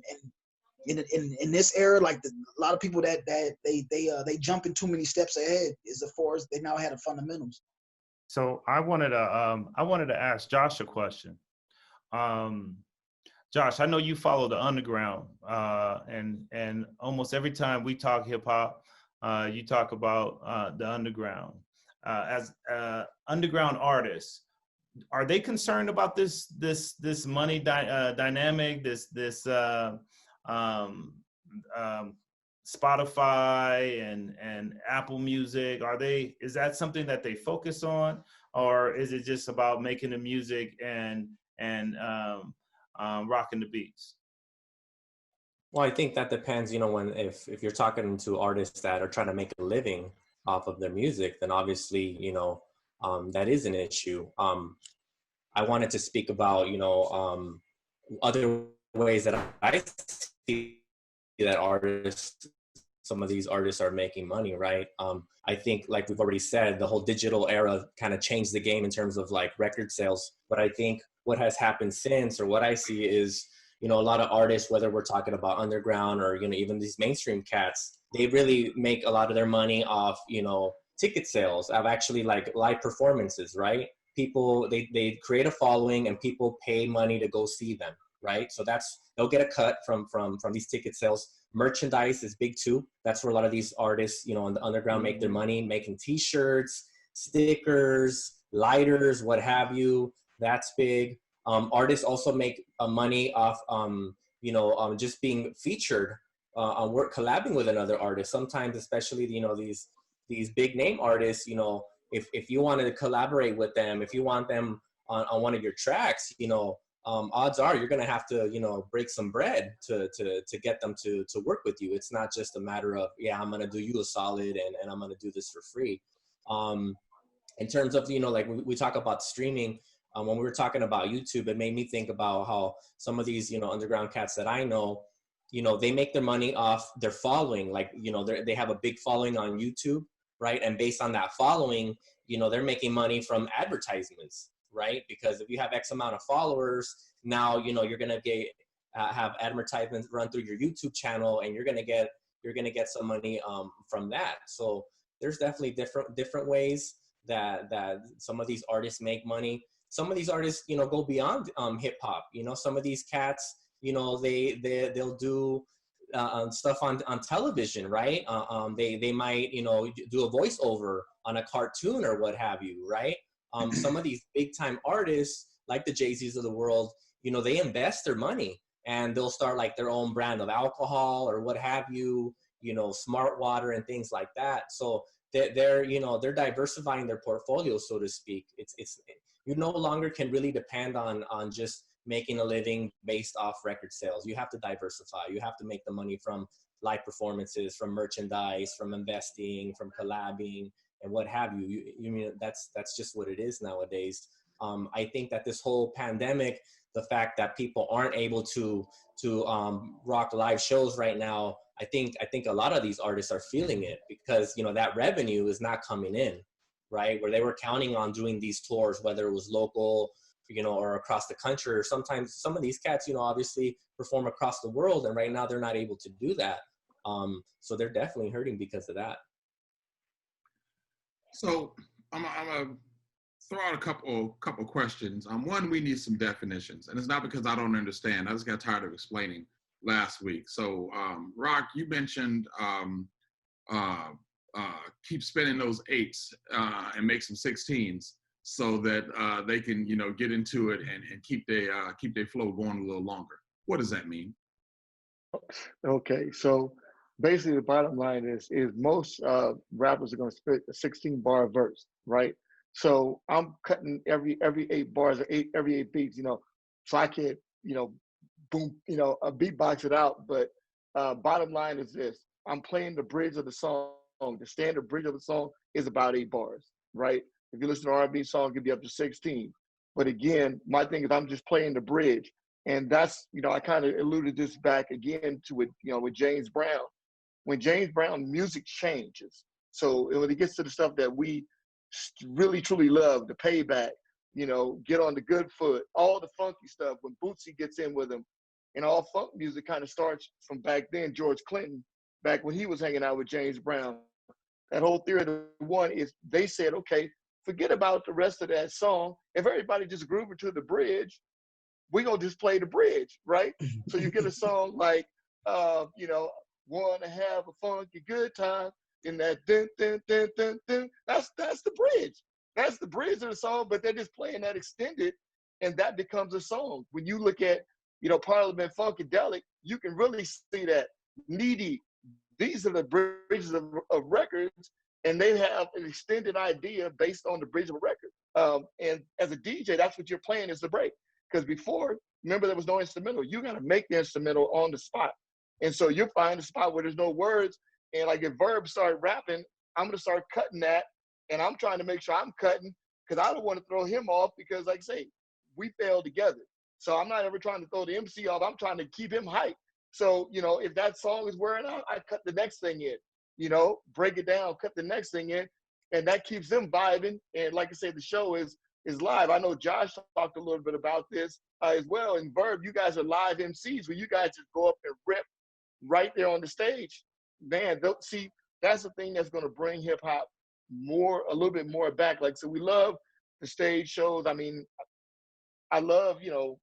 in this era, like, a lot of people that they jump in too many steps ahead as far as they now had the fundamentals. So I wanted to ask Josh a question. Josh, I know you follow the underground, and almost every time we talk hip hop, you talk about the underground. As underground artists, are they concerned about this money dynamic, this Spotify and Apple Music? Is that something that they focus on, or is it just about making the music and rocking the beats? Well, I think that depends, you know, if you're talking to artists that are trying to make a living off of their music, then obviously, you know, that is an issue. I wanted to speak about, you know, other ways that I see that some of these artists are making money, right? I think, like we've already said, the whole digital era kind of changed the game in terms of like record sales. But I think what has happened since, or what I see is, you know, a lot of artists, whether we're talking about underground or, you know, even these mainstream cats, they really make a lot of their money off, you know, ticket sales, of actually like live performances, right? People, they create a following and people pay money to go see them, right? So they'll get a cut from these ticket sales. Merchandise is big too. That's where a lot of these artists, you know, on the underground make their money, making t-shirts, stickers, lighters, what have you. That's big. Artists also make money off, you know, just being featured on work, collabing with another artist. Sometimes, especially, you know, these big name artists, you know, if you wanted to collaborate with them, if you want them on one of your tracks, you know, odds are you're going to have to, you know, break some bread to get them to work with you. It's not just a matter of, yeah, I'm going to do you a solid and I'm going to do this for free. In terms of, you know, like we talk about streaming, when we were talking about YouTube, it made me think about how some of these, you know, underground cats that I know, you know, they make their money off their following. Like, you know, they have a big following on YouTube, right? And based on that following, you know, they're making money from advertisements, right? Because if you have X amount of followers, now, you know, you're going to have advertisements run through your YouTube channel, and you're going to get some money from that. So there's definitely different ways that some of these artists make money. Some of these artists, you know, go beyond hip hop. You know, some of these cats, you know, they'll do stuff on television, right? They might, you know, do a voiceover on a cartoon or what have you, right? Some of these big time artists, like the Jay-Z's of the world, you know, they invest their money and they'll start like their own brand of alcohol or what have you, you know, smart water and things like that. So they're you know, they're diversifying their portfolio, so to speak. It's you no longer can really depend on just making a living based off record sales. You have to diversify. You have to make the money from live performances, from merchandise, from investing, from collabing, and what have you. You mean that's just what it is nowadays. I think that this whole pandemic the fact that people aren't able to rock live shows right now, I think a lot of these artists are feeling it, because, you know, that revenue is not coming in, right? Where they were counting on doing these tours, whether it was local, you know, or across the country, or sometimes some of these cats, you know, obviously perform across the world, and right now they're not able to do that. So they're definitely hurting because of that. So I'm gonna throw out a couple questions. One, we need some definitions, and it's not because I don't understand. I just got tired of explaining last week. So Rock, you mentioned keep spinning those 8s and make some 16s so that they can, you know, get into it and keep their flow going a little longer. What does that mean? Okay, so basically the bottom line is most rappers are going to spit a 16-bar verse, right? So I'm cutting every 8 bars or every 8 beats, you know, so I can, you know, boom, you know, beatbox it out. But bottom line is this: I'm playing the bridge of the song. The standard bridge of the song is about 8 bars, right? If you listen to R&B song, it could be up to 16. But again, my thing is I'm just playing the bridge. And that's, you know, I kind of alluded this back again to it, you know, with James Brown. When James Brown music changes, so when it gets to the stuff that we really, truly love, the Payback, you know, Get on the Good Foot, all the funky stuff, when Bootsy gets in with him, and all funk music kind of starts from back then, George Clinton, back when he was hanging out with James Brown. That whole theory of the one is they said, okay, forget about the rest of that song. If everybody just grooving to the bridge, we gonna just play the bridge, right? So you get a song like, you know, wanna have a funky good time in that dun dun dun dun dun. That's the bridge. That's the bridge of the song, but they're just playing that extended, and that becomes a song. When you look at, you know, Parliament Funkadelic, you can really see that Needy. These are the bridges of records, and they have an extended idea based on the bridge of a record. And as a DJ, that's what you're playing is the break. Because before, remember, there was no instrumental. You got to make the instrumental on the spot. And so you'll find a spot where there's no words. And like if Verb started rapping, I'm going to start cutting that. And I'm trying to make sure I'm cutting because I don't want to throw him off because, like I say, we fail together. So I'm not ever trying to throw the MC off. I'm trying to keep him hyped. So, you know, if that song is wearing out, I cut the next thing in, you know, break it down, cut the next thing in. And that keeps them vibing. And like I said, the show is live. I know Josh talked a little bit about this as well. And Verb, you guys are live MCs where you guys just go up and rip right there on the stage. Man, see, that's the thing that's going to bring hip hop a little bit more back. Like, so we love the stage shows. I mean, I love, you know,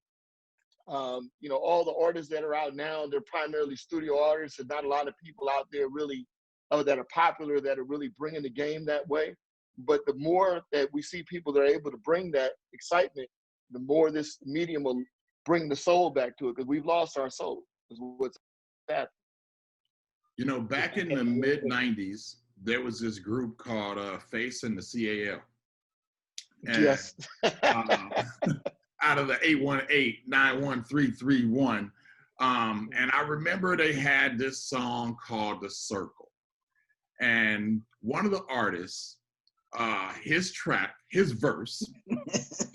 all the artists that are out now, they're primarily studio artists, and not a lot of people out there really that are popular that are really bringing the game that way. But the more that we see people that are able to bring that excitement, the more this medium will bring the soul back to it, because we've lost our soul. Is what's that? You know, back in the mid '90s, there was this group called Face and the CAL. And, yes. Out of the 818-91331. And I remember they had this song called The Circle. And one of the artists, his verse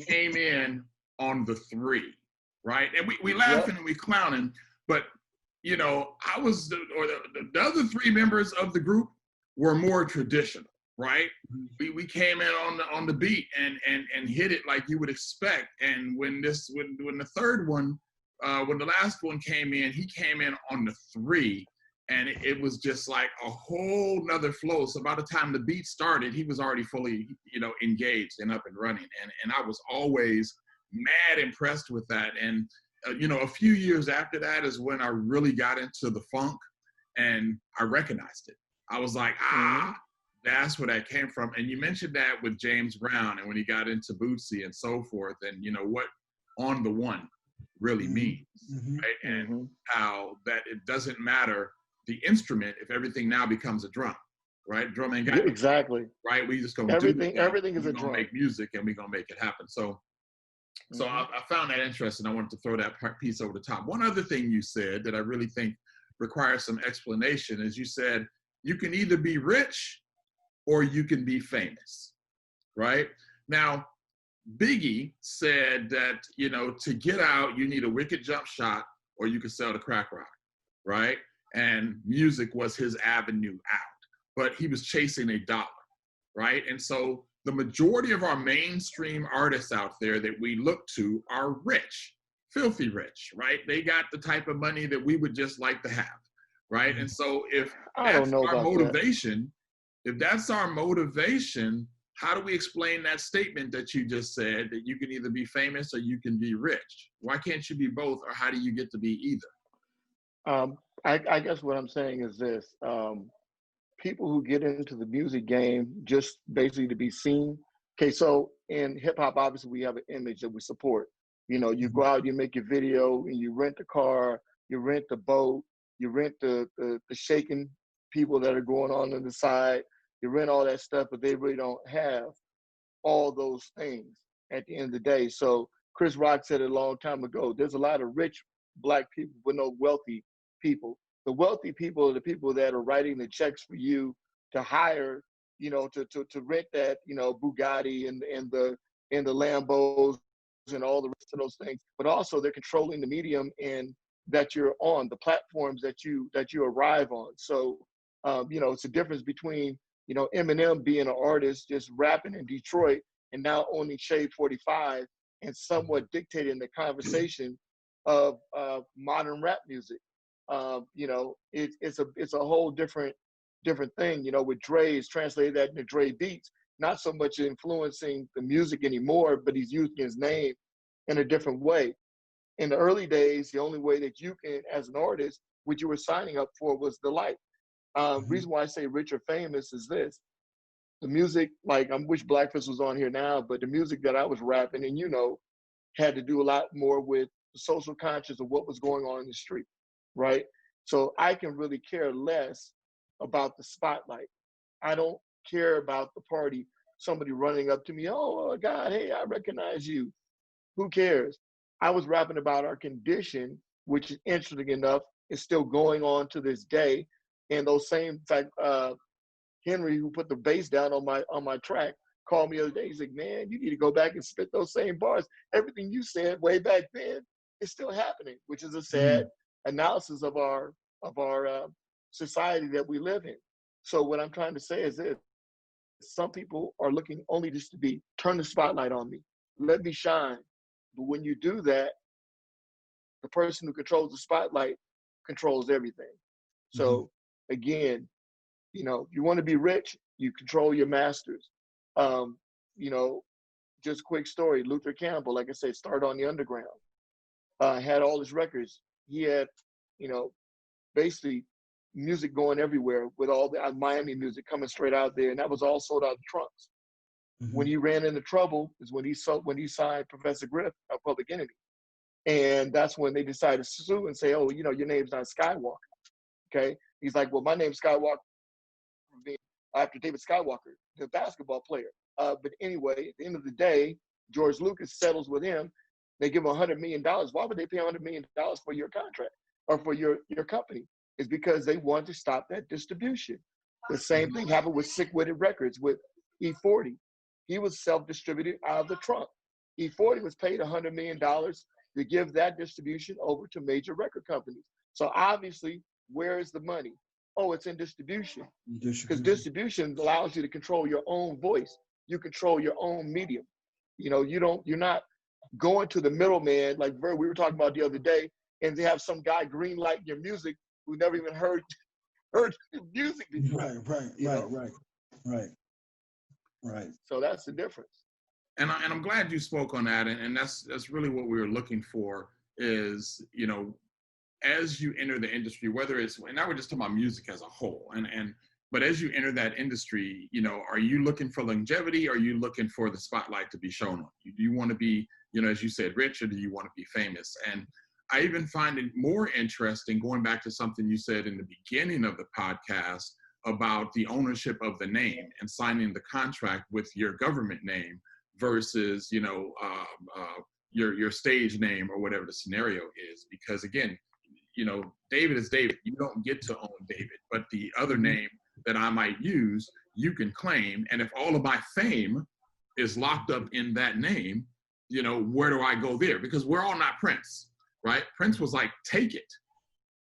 came in on the 3, right? And we laughing and we clowning, but you know, the other 3 members of the group were more traditional, right? We came in on the beat and hit it like you would expect. And when the third one, when the last one came in, he came in on the 3. And it was just like a whole nother flow. So by the time the beat started, he was already fully, you know, engaged and up and running. And I was always mad impressed with that. And, you know, a few years after that is when I really got into the funk and I recognized it. I was like, that's where that came from. And you mentioned that with James Brown and when he got into Bootsy and so forth, and, you know, what On the One really means, right? And how that it doesn't matter the instrument if everything now becomes a drum, right? Drum ain't got exactly right. We just gonna everything. Do it. Everything is a drum. Make music and we gonna make it happen. So I found that interesting. I wanted to throw that piece over the top. One other thing you said that I really think requires some explanation is you said you can either be rich or you can be famous, right? Now, Biggie said that, to get out, you need a wicked jump shot or you could sell the crack rock, right? And music was his avenue out, but he was chasing a dollar, right? And so the majority of our mainstream artists out there that we look to are rich, filthy rich, right? They got the type of money that we would just like to have, right? And so if I don't that's know our about that. motivation, if that's our motivation, how do we explain that statement that you just said, that you can either be famous or you can be rich? Why can't you be both, or how do you get to be either? I guess what I'm saying is this. People who get into the music game just basically to be seen. Okay, so in hip hop, obviously we have an image that we support. You go out, you make your video, and you rent the car, you rent the boat, you rent the shaking people that are going on the side, you rent all that stuff, but they really don't have all those things at the end of the day. So Chris Rock said it a long time ago, there's a lot of rich Black people but no wealthy people. The wealthy people are the people that are writing the checks for you to hire, to rent that, Bugatti and the Lambos and all the rest of those things. But also they're controlling the medium and that you're on, the platforms that you arrive on. So it's a difference between Eminem being an artist just rapping in Detroit and now owning Shade 45 and somewhat dictating the conversation of modern rap music. It's a whole different thing. With Dre, is translated that into Dre Beats, not so much influencing the music anymore, but he's using his name in a different way. In the early days, the only way that you can, as an artist, what you were signing up for was the light. Reason why I say rich or famous is this. The music, like I wish Blackfist was on here now, but the music that I was rapping and had to do a lot more with the social conscious of what was going on in the street, right? So I can really care less about the spotlight. I don't care about the party, somebody running up to me, oh God, hey, I recognize you. Who cares? I was rapping about our condition, which is interesting enough, is still going on to this day. And those same, in fact, Henry, who put the bass down on my track, called me the other day. He's like, man, you need to go back and spit those same bars. Everything you said way back then is still happening, which is a sad analysis of our society that we live in. So what I'm trying to say is this: some people are looking only just to turn the spotlight on me, let me shine. But when you do that, the person who controls the spotlight controls everything. So again, you want to be rich, you control your masters. Just quick story, Luther Campbell, like I said, started on the underground, had all his records. He had, basically music going everywhere with all the Miami music coming straight out there. And that was all sold out of trunks. When he ran into trouble is when he signed Professor Griff of Public Enemy. And that's when they decided to sue and say, oh, your name's not Skywalker. Okay. He's like, well, my name's Skywalker after David Skywalker, the basketball player. But anyway, at the end of the day, George Lucas settles with him. They give him $100 million. Why would they pay $100 million for your contract or for your company? It's because they want to stop that distribution. The same thing happened with Sick Witted Records with E40. He was self-distributed out of the trunk. E40 was paid $100 million to give that distribution over to major record companies. So obviously, where is the money? Oh, it's in distribution. Because distribution allows you to control your own voice. You control your own medium. You're not going to the middleman like we were talking about the other day, and they have some guy green light your music who never even heard music before. Right. So that's the difference. And I'm glad you spoke on that, and that's really what we were looking for is, as you enter the industry, whether it's, and now we're just talking about music as a whole, but as you enter that industry, are you looking for longevity? Or are you looking for the spotlight to be shown on you? Do you want to be, as you said, rich, or do you want to be famous? And I even find it more interesting, going back to something you said in the beginning of the podcast about the ownership of the name and signing the contract with your government name versus, your stage name or whatever the scenario is. Because again, David is David. You don't get to own David, but the other name that I might use, you can claim. And if all of my fame is locked up in that name, you know, where do I go there? Because we're all not Prince, right? Prince was like, take it.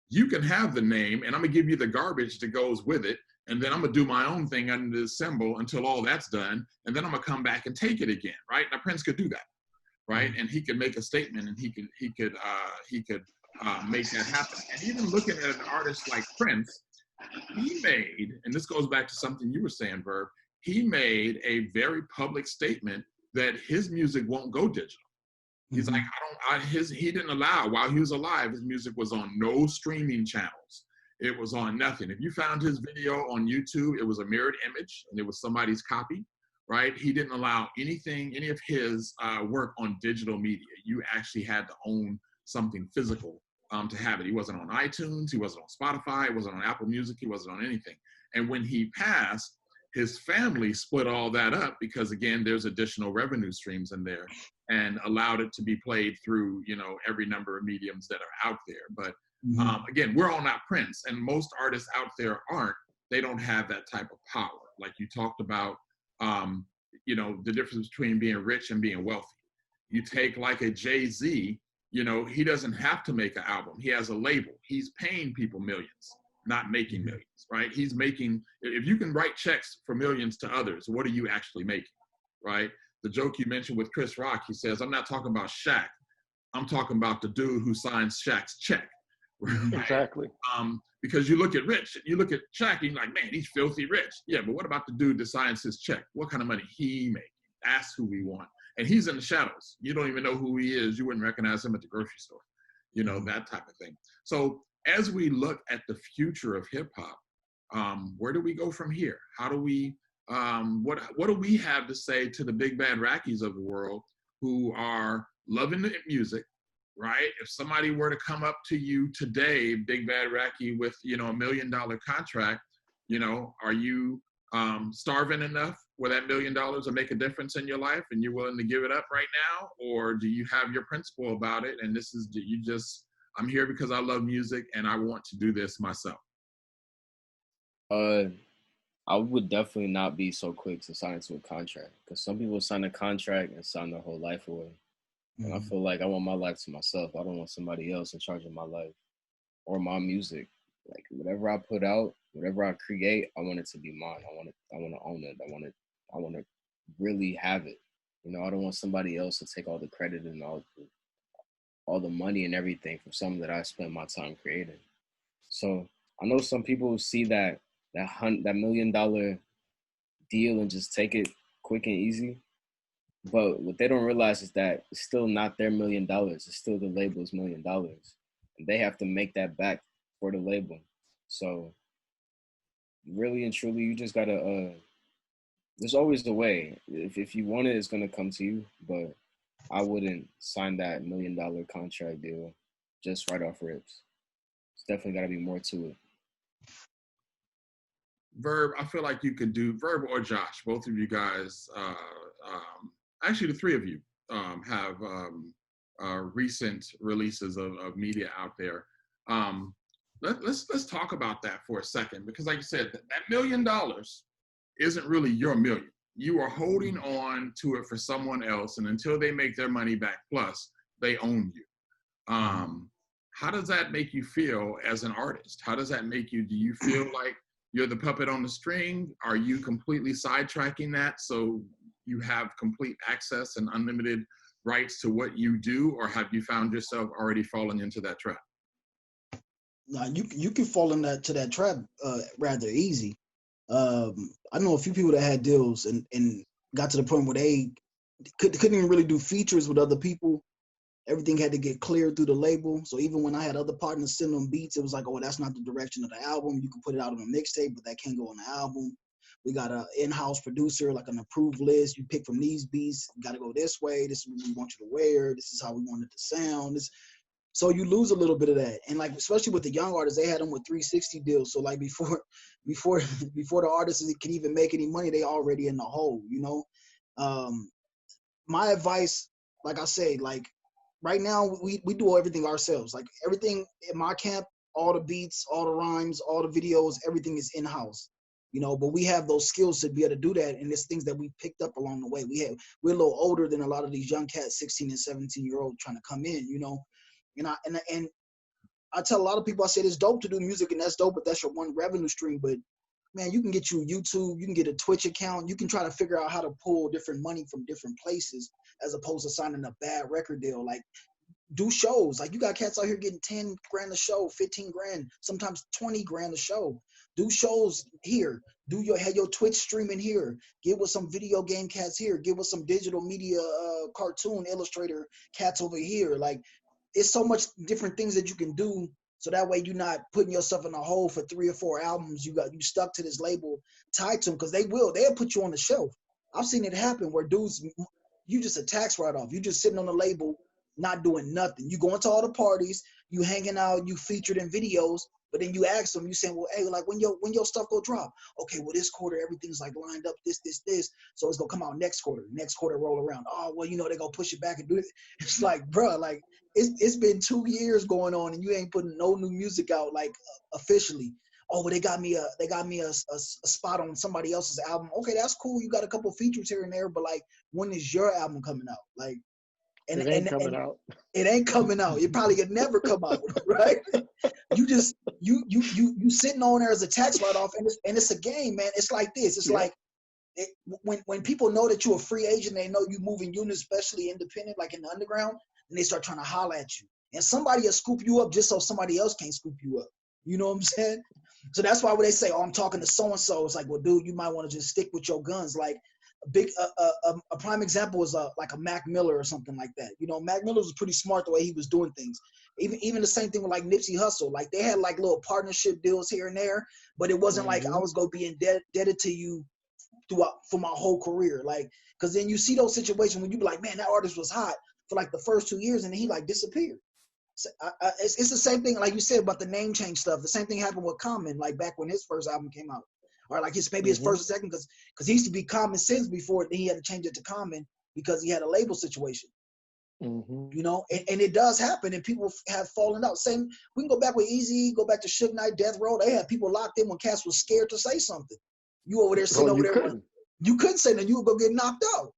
You can have the name, and I'm gonna give you the garbage that goes with it, and then I'm gonna do my own thing under the symbol until all that's done, and then I'm gonna come back and take it again, right? Now Prince could do that, right? And he could make a statement, and he could make that happen. And even looking at an artist like Prince, he made, and this goes back to something you were saying, Verb, he made a very public statement that his music won't go digital. He's like, he didn't allow, while he was alive, his music was on no streaming channels. It was on nothing. If you found his video on YouTube, it was a mirrored image and it was somebody's copy, right? He didn't allow anything, any of his work on digital media. You actually had to own something physical to have it. He wasn't on iTunes, he wasn't on Spotify, he wasn't on Apple Music, he wasn't on anything. And when he passed, his family split all that up because, again, there's additional revenue streams in there, and allowed it to be played through, you know, every number of mediums that are out there. But again, we're all not Prince, and most artists out there aren't. They don't have that type of power. Like you talked about, you know, the difference between being rich and being wealthy. You take like a Jay-Z, you know, he doesn't have to make an album. He has a label. He's paying people millions, not making millions, right? He's making, if you can write checks for millions to others, what are you actually making, right? The joke you mentioned with Chris Rock, he says, I'm not talking about Shaq. I'm talking about the dude who signs Shaq's check. Right? Exactly. Because you look at Rich, you look at Shaq, and you're like, man, he's filthy rich. Yeah, but what about the dude that signs his check? What kind of money he making? That's who we want. And he's in the shadows. You don't even know who he is. You wouldn't recognize him at the grocery store. You know, that type of thing. So as we look at the future of hip hop, where do we go from here? How do we, what do we have to say to the big bad Rackies of the world who are loving the music, right? If somebody were to come up to you today, Big Bad Racky, with, you know, $1 million contract, you know, are you starving enough where that $1 million will make a difference in your life and you're willing to give it up right now? Or do you have your principle about it and this is, you just, I'm here because I love music and I want to do this myself? I would definitely not be so quick to sign into a contract, because some people sign a contract and sign their whole life away. And I feel like I want my life to myself. I don't want somebody else in charge of my life or my music. Like whatever I put out, whatever I create, I want it to be mine. I want to own it. I want to really have it. You know, I don't want somebody else to take all the credit and all the money and everything for something that I spent my time creating. So I know some people see that $1 million deal and just take it quick and easy. But what they don't realize is that it's still not their $1 million. It's still the label's $1 million. And they have to make that back for the label. So really and truly, you just gotta, there's always a way. If you want it, it's gonna come to you. But I wouldn't sign that $1 million contract deal just right off rips. It's definitely gotta be more to it. Verb, I feel like you could do, Verb or Josh, both of you guys, actually the three of you have recent releases of media out there. Let's talk about that for a second, because like you said, that $1 million isn't really your million. You are holding on to it for someone else, and until they make their money back, plus they own you. How does that make you feel as an artist? How does that make you, do you feel like you're the puppet on the string? Are you completely sidetracking that so you have complete access and unlimited rights to what you do, or have you found yourself already falling into that trap? No, you can fall into that trap rather easy. I know a few people that had deals and got to the point where they couldn't even really do features with other people. Everything had to get cleared through the label. So even when I had other partners send them beats, it was like, oh, that's not the direction of the album. You can put it out on a mixtape, but that can't go on the album. We got an in-house producer, like an approved list. You pick from these beats. You got to go this way. This is what we want you to wear. This is how we want it to sound. So you lose a little bit of that. And like, especially with the young artists, they had them with 360 deals. So like before the artists can even make any money, they already in the hole, you know? My advice, like I say, like right now we do everything ourselves. Like everything in my camp, all the beats, all the rhymes, all the videos, everything is in-house. you know, but we have those skills to be able to do that. And there's things that we picked up along the way. We're a little older than a lot of these young cats, 16 and 17-year-old trying to come in, you know. And I tell a lot of people, I said it's dope to do music and that's dope, but that's your one revenue stream. But man, you can get you YouTube, you can get a Twitch account, you can try to figure out how to pull different money from different places as opposed to signing a bad record deal. Like, do shows. Like, you got cats out here getting 10 grand a show, 15 grand, sometimes 20 grand a show. Do shows here. Have your Twitch streaming here. Get with some video game cats here. Get with some digital media cartoon illustrator cats over here. Like, it's so much different things that you can do. So that way you're not putting yourself in a hole for 3 or 4 albums. You stuck to this label tied to them, because they'll put you on the shelf. I've seen it happen where dudes, you just a tax write-off. You just sitting on the label, not doing nothing. You going to all the parties, you hanging out, you featured in videos, but then you ask them, you saying, well, hey, like when your stuff go drop? Okay, well, this quarter everything's like lined up, this, so it's gonna come out next quarter roll around. Oh, well, you know, they gonna push it back and do it. It's like, bro, like it's been 2 years going on and you ain't putting no new music out, like officially. Oh, but they got me a spot on somebody else's album. Okay, that's cool. You got a couple features here and there, but like, when is your album coming out? Like, it ain't coming out. It ain't coming out. It probably could never come out, right? You just you sitting on there as a tax write-off, and it's a game, man. It's like this. It's like when people know that you're a free agent, they know you moving units, especially independent, like in the underground, and they start trying to holler at you. And somebody will scoop you up just so somebody else can't scoop you up. You know what I'm saying? So that's why when they say, "Oh, I'm talking to so and so," it's like, well, dude, you might want to just stick with your guns. Like, a prime example is like a Mac Miller or something like that. You know, Mac Miller was pretty smart the way he was doing things. Even the same thing with like Nipsey Hussle. Like, they had like little partnership deals here and there, but it wasn't like I was gonna be indebted to you for my whole career. Like, because then you see those situations when you be like, man, that artist was hot for like the first 2 years and then he like disappeared. So, it's the same thing like you said about the name change stuff. The same thing happened with Common, like back when his first album came out. Or like his first or second, because he used to be Common Sense before, then he had to change it to Common because he had a label situation. You know, and it does happen, and people have fallen out. Same, we can go back with Eazy, go back to Suge Knight, Death Row. They had people locked in when cats was scared to say something. You over there sitting over there, you couldn't say that, you would go get knocked out.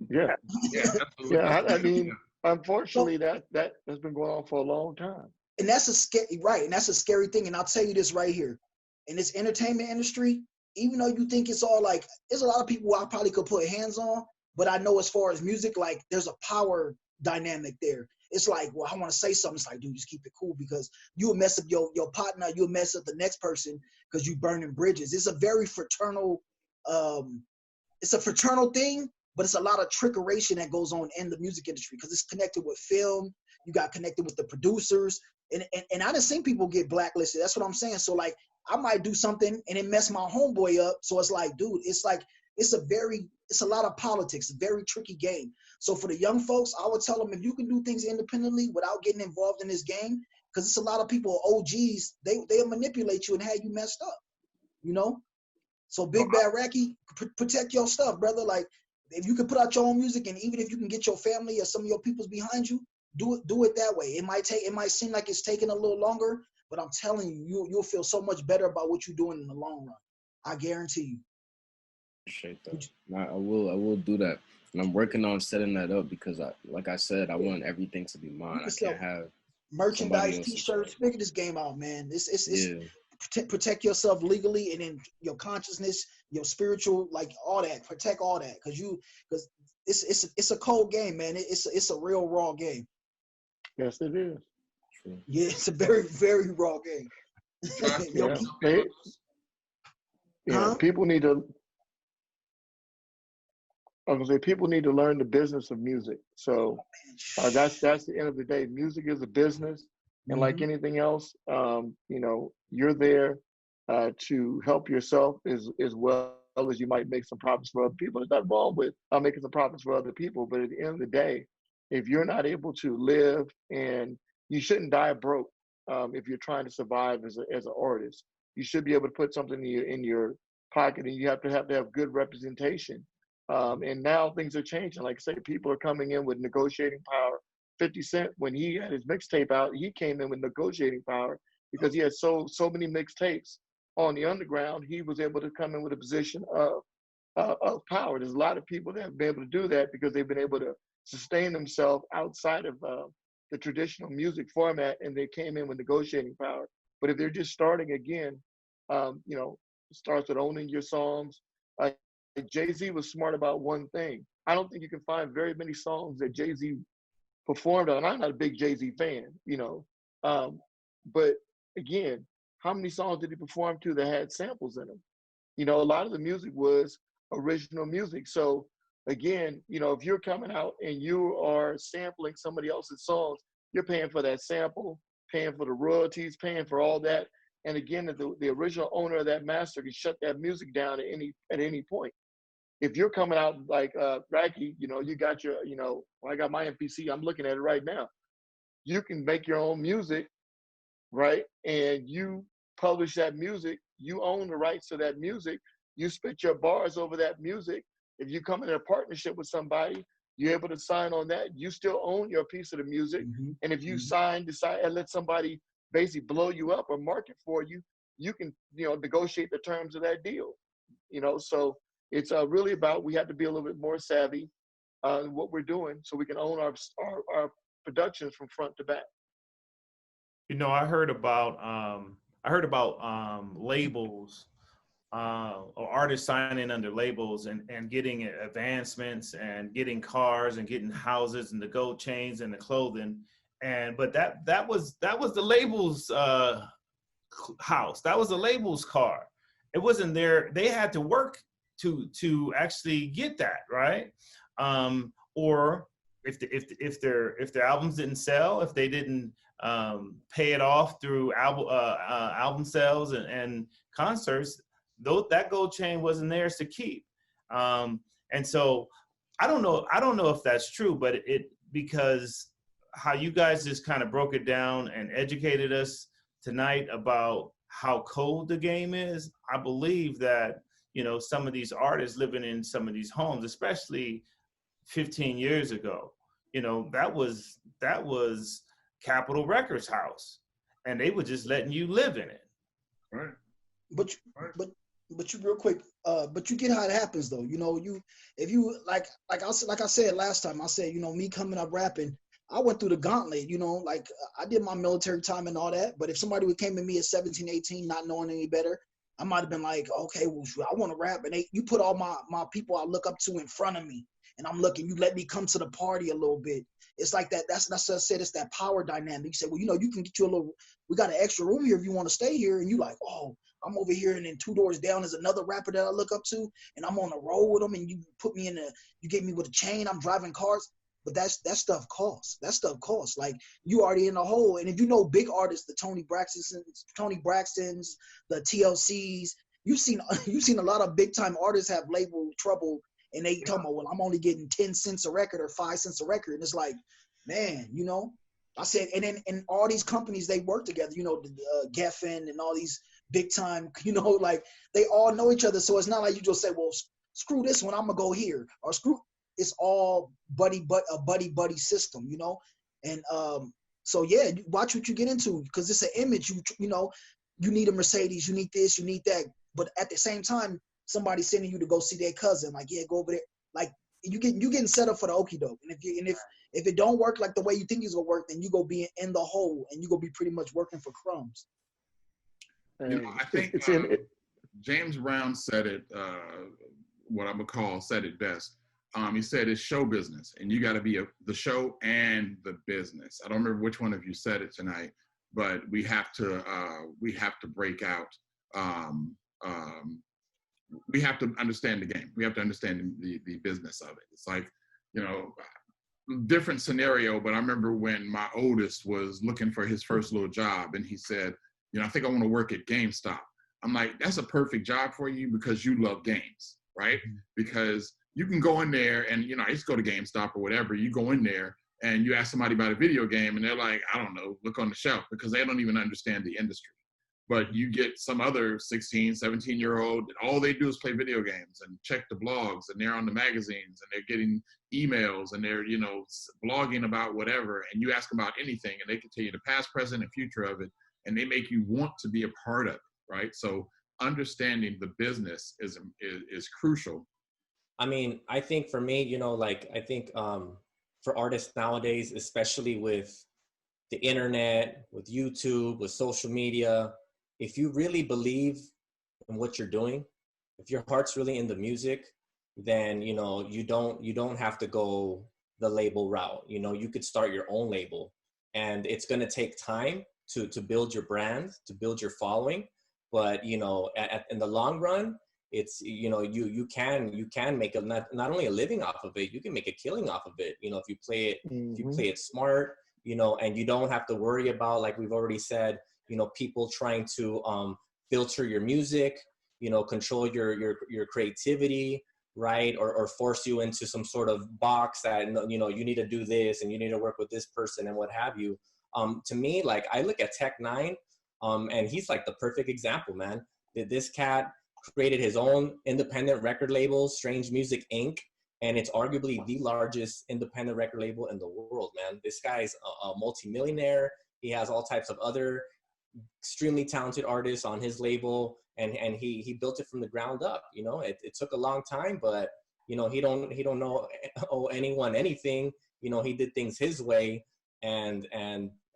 Yeah, absolutely. I mean, unfortunately, that has been going on for a long time. And that's a scary thing. And I'll tell you this right here. In this entertainment industry, even though you think it's all like, there's a lot of people I probably could put hands on, but I know as far as music, like, there's a power dynamic there. It's like, well, I want to say something. It's like, dude, just keep it cool, because you'll mess up your partner, you'll mess up the next person because you burning bridges. It's a very fraternal, it's a fraternal thing, but it's a lot of trickeration that goes on in the music industry because it's connected with film. You got connected with the producers, and I done seen people get blacklisted. That's what I'm saying. So like, I might do something and it mess my homeboy up. So it's like, dude, it's a lot of politics, a very tricky game. So for the young folks, I would tell them, if you can do things independently without getting involved in this game, because it's a lot of people, OGs, they'll manipulate you and have you messed up, you know? So Big Bad Racky, protect your stuff, brother. Like, if you can put out your own music, and even if you can get your family or some of your peoples behind you, do it that way. It might seem like it's taking a little longer, but I'm telling you, you'll feel so much better about what you're doing in the long run. I guarantee you. Appreciate that. I will do that, and I'm working on setting that up because, like I said, I want everything to be mine. I can't have merchandise, T-shirts. Figure this game out, man. Protect yourself legally, and then your consciousness, your spiritual, like all that. Protect all that, because it's a cold game, man. It's a real raw game. Yes, it is. True. Yeah, it's a very, very raw game. People need to. I was gonna say, people need to learn the business of music. So that's the end of the day. Music is a business, and like anything else, you're there to help yourself as well as you might make some profits for other people. There's nothing wrong with making some profits for other people, but at the end of the day, if you're not able to live, and you shouldn't die broke if you're trying to survive as an artist. You should be able to put something in your pocket, and you have to have good representation. And now things are changing. Like I say, people are coming in with negotiating power. 50 Cent, when he had his mixtape out, he came in with negotiating power because he had so many mixtapes on the underground, he was able to come in with a position of power. There's a lot of people that have been able to do that because they've been able to sustain themselves outside of the traditional music format, and they came in with negotiating power. But if they're just starting again, you know, it starts with owning your songs. Jay-Z was smart about one thing. I don't think you can find very many songs that Jay-Z performed on. I'm not a big Jay-Z fan, you know. But again, how many songs did he perform to that had samples in them? You know, a lot of the music was original music. So again, you know, if you're coming out and you are sampling somebody else's songs, you're paying for that sample, paying for the royalties, paying for all that. And again, the original owner of that master can shut that music down at any point. If you're coming out like Racky, you know, you got your, you know, I got my MPC, I'm looking at it right now. You can make your own music, right? And you publish that music, you own the rights to that music, you spit your bars over that music. If you come in a partnership with somebody, you're able to sign on that, you still own your piece of the music. Mm-hmm. And if you decide and let somebody basically blow you up or market for you, you can, you know, negotiate the terms of that deal. You know, so it's really about, we have to be a little bit more savvy in what we're doing so we can own our productions from front to back. You know, I heard about labels or artists signing under labels and getting advancements and getting cars and getting houses and the gold chains and the clothing. But that was the label's house. That was the label's car. It wasn't there. They had to work to actually get that, right? Or if their albums didn't sell, if they didn't pay it off through album sales and concerts, that gold chain wasn't theirs to keep. And so I don't know if that's true, but because how you guys just kind of broke it down and educated us tonight about how cold the game is, I believe that, you know, some of these artists living in some of these homes, especially 15 years ago, you know, that was Capitol Records house, and they were just letting you live in it. Right. But you real quick, but you get how it happens though. You know, if you like I said last time, I said, you know, me coming up rapping, I went through the gauntlet, you know, like I did my military time and all that. But if somebody would came to me at 17, 18, not knowing any better, I might have been like, okay, well, I want to rap. And you put all my people I look up to in front of me, and I'm looking, you let me come to the party a little bit. It's like that. That's what I said. It's that power dynamic. You say, well, you know, you can get you a little, we got an extra room here if you want to stay here. And you like, oh, I'm over here. And then 2 doors down is another rapper that I look up to. And I'm on the road with them. And you put me you get me with a chain. I'm driving cars. But that stuff costs. That stuff costs. Like, you already in the hole. And if you know big artists, the Tony Braxtons, the TLCs, you've seen a lot of big time artists have label trouble, and they talking about, well, I'm only getting 10 cents a record or 5 cents a record. And it's like, man, you know, I said, and then and all these companies, they work together, you know, Geffen and all these big time, you know, like they all know each other. So it's not like you just say, well, screw this one, I'm gonna go here, or screw. It's all a buddy system, you know? And so yeah, watch what you get into, because it's an image. You know, you need a Mercedes, you need this, you need that. But at the same time, somebody's sending you to go see their cousin, like, yeah, go over there. Like, you getting set up for the okie doke. And if it don't work like the way you think it's gonna work, then you go be in the hole, and you go be pretty much working for crumbs. You know, I think James Brown said it, what I'm gonna call said it best. He said it's show business, and you got to be the show and the business. I don't remember which one of you said it tonight, but we have to break out. We have to understand the game. We have to understand the business of it. It's like, you know, different scenario, but I remember when my oldest was looking for his first little job, and he said, you know, I think I want to work at GameStop. I'm like, that's a perfect job for you because you love games, right? Because you can go in there and, you know, I used to go to GameStop or whatever. You go in there and you ask somebody about a video game, and they're like, I don't know, look on the shelf, because they don't even understand the industry. But you get some other 16, 17-year-old, all they do is play video games and check the blogs, and they're on the magazines, and they're getting emails, and they're, you know, blogging about whatever. And you ask them about anything, and they can tell you the past, present, and future of it, and they make you want to be a part of it, right? So understanding the business is crucial. I mean, I think for me, like I think for artists nowadays, especially with the internet, with YouTube, with social media, if you really believe in what you're doing, if your heart's really in the music, then you don't have to go the label route. You could start your own label, and it's going to take time to build your brand, to build your following. But in the long run, it's you can make not only a living off of it, you can make a killing off of it. If you play it if you play it smart, and you don't have to worry about, like we've already said, people trying to filter your music, control your creativity, right? Or force you into some sort of box that, you need to do this and you need to work with this person and what have you. To me, like, I look at Tech-N9ne, and he's like the perfect example, man. This cat created his own independent record label, Strange Music Inc., and it's arguably the largest independent record label in the world, man. This guy's a multimillionaire. He has all types of other extremely talented artists on his label, and he built it from the ground up. It took a long time, but he don't owe anyone anything. He did things his way, and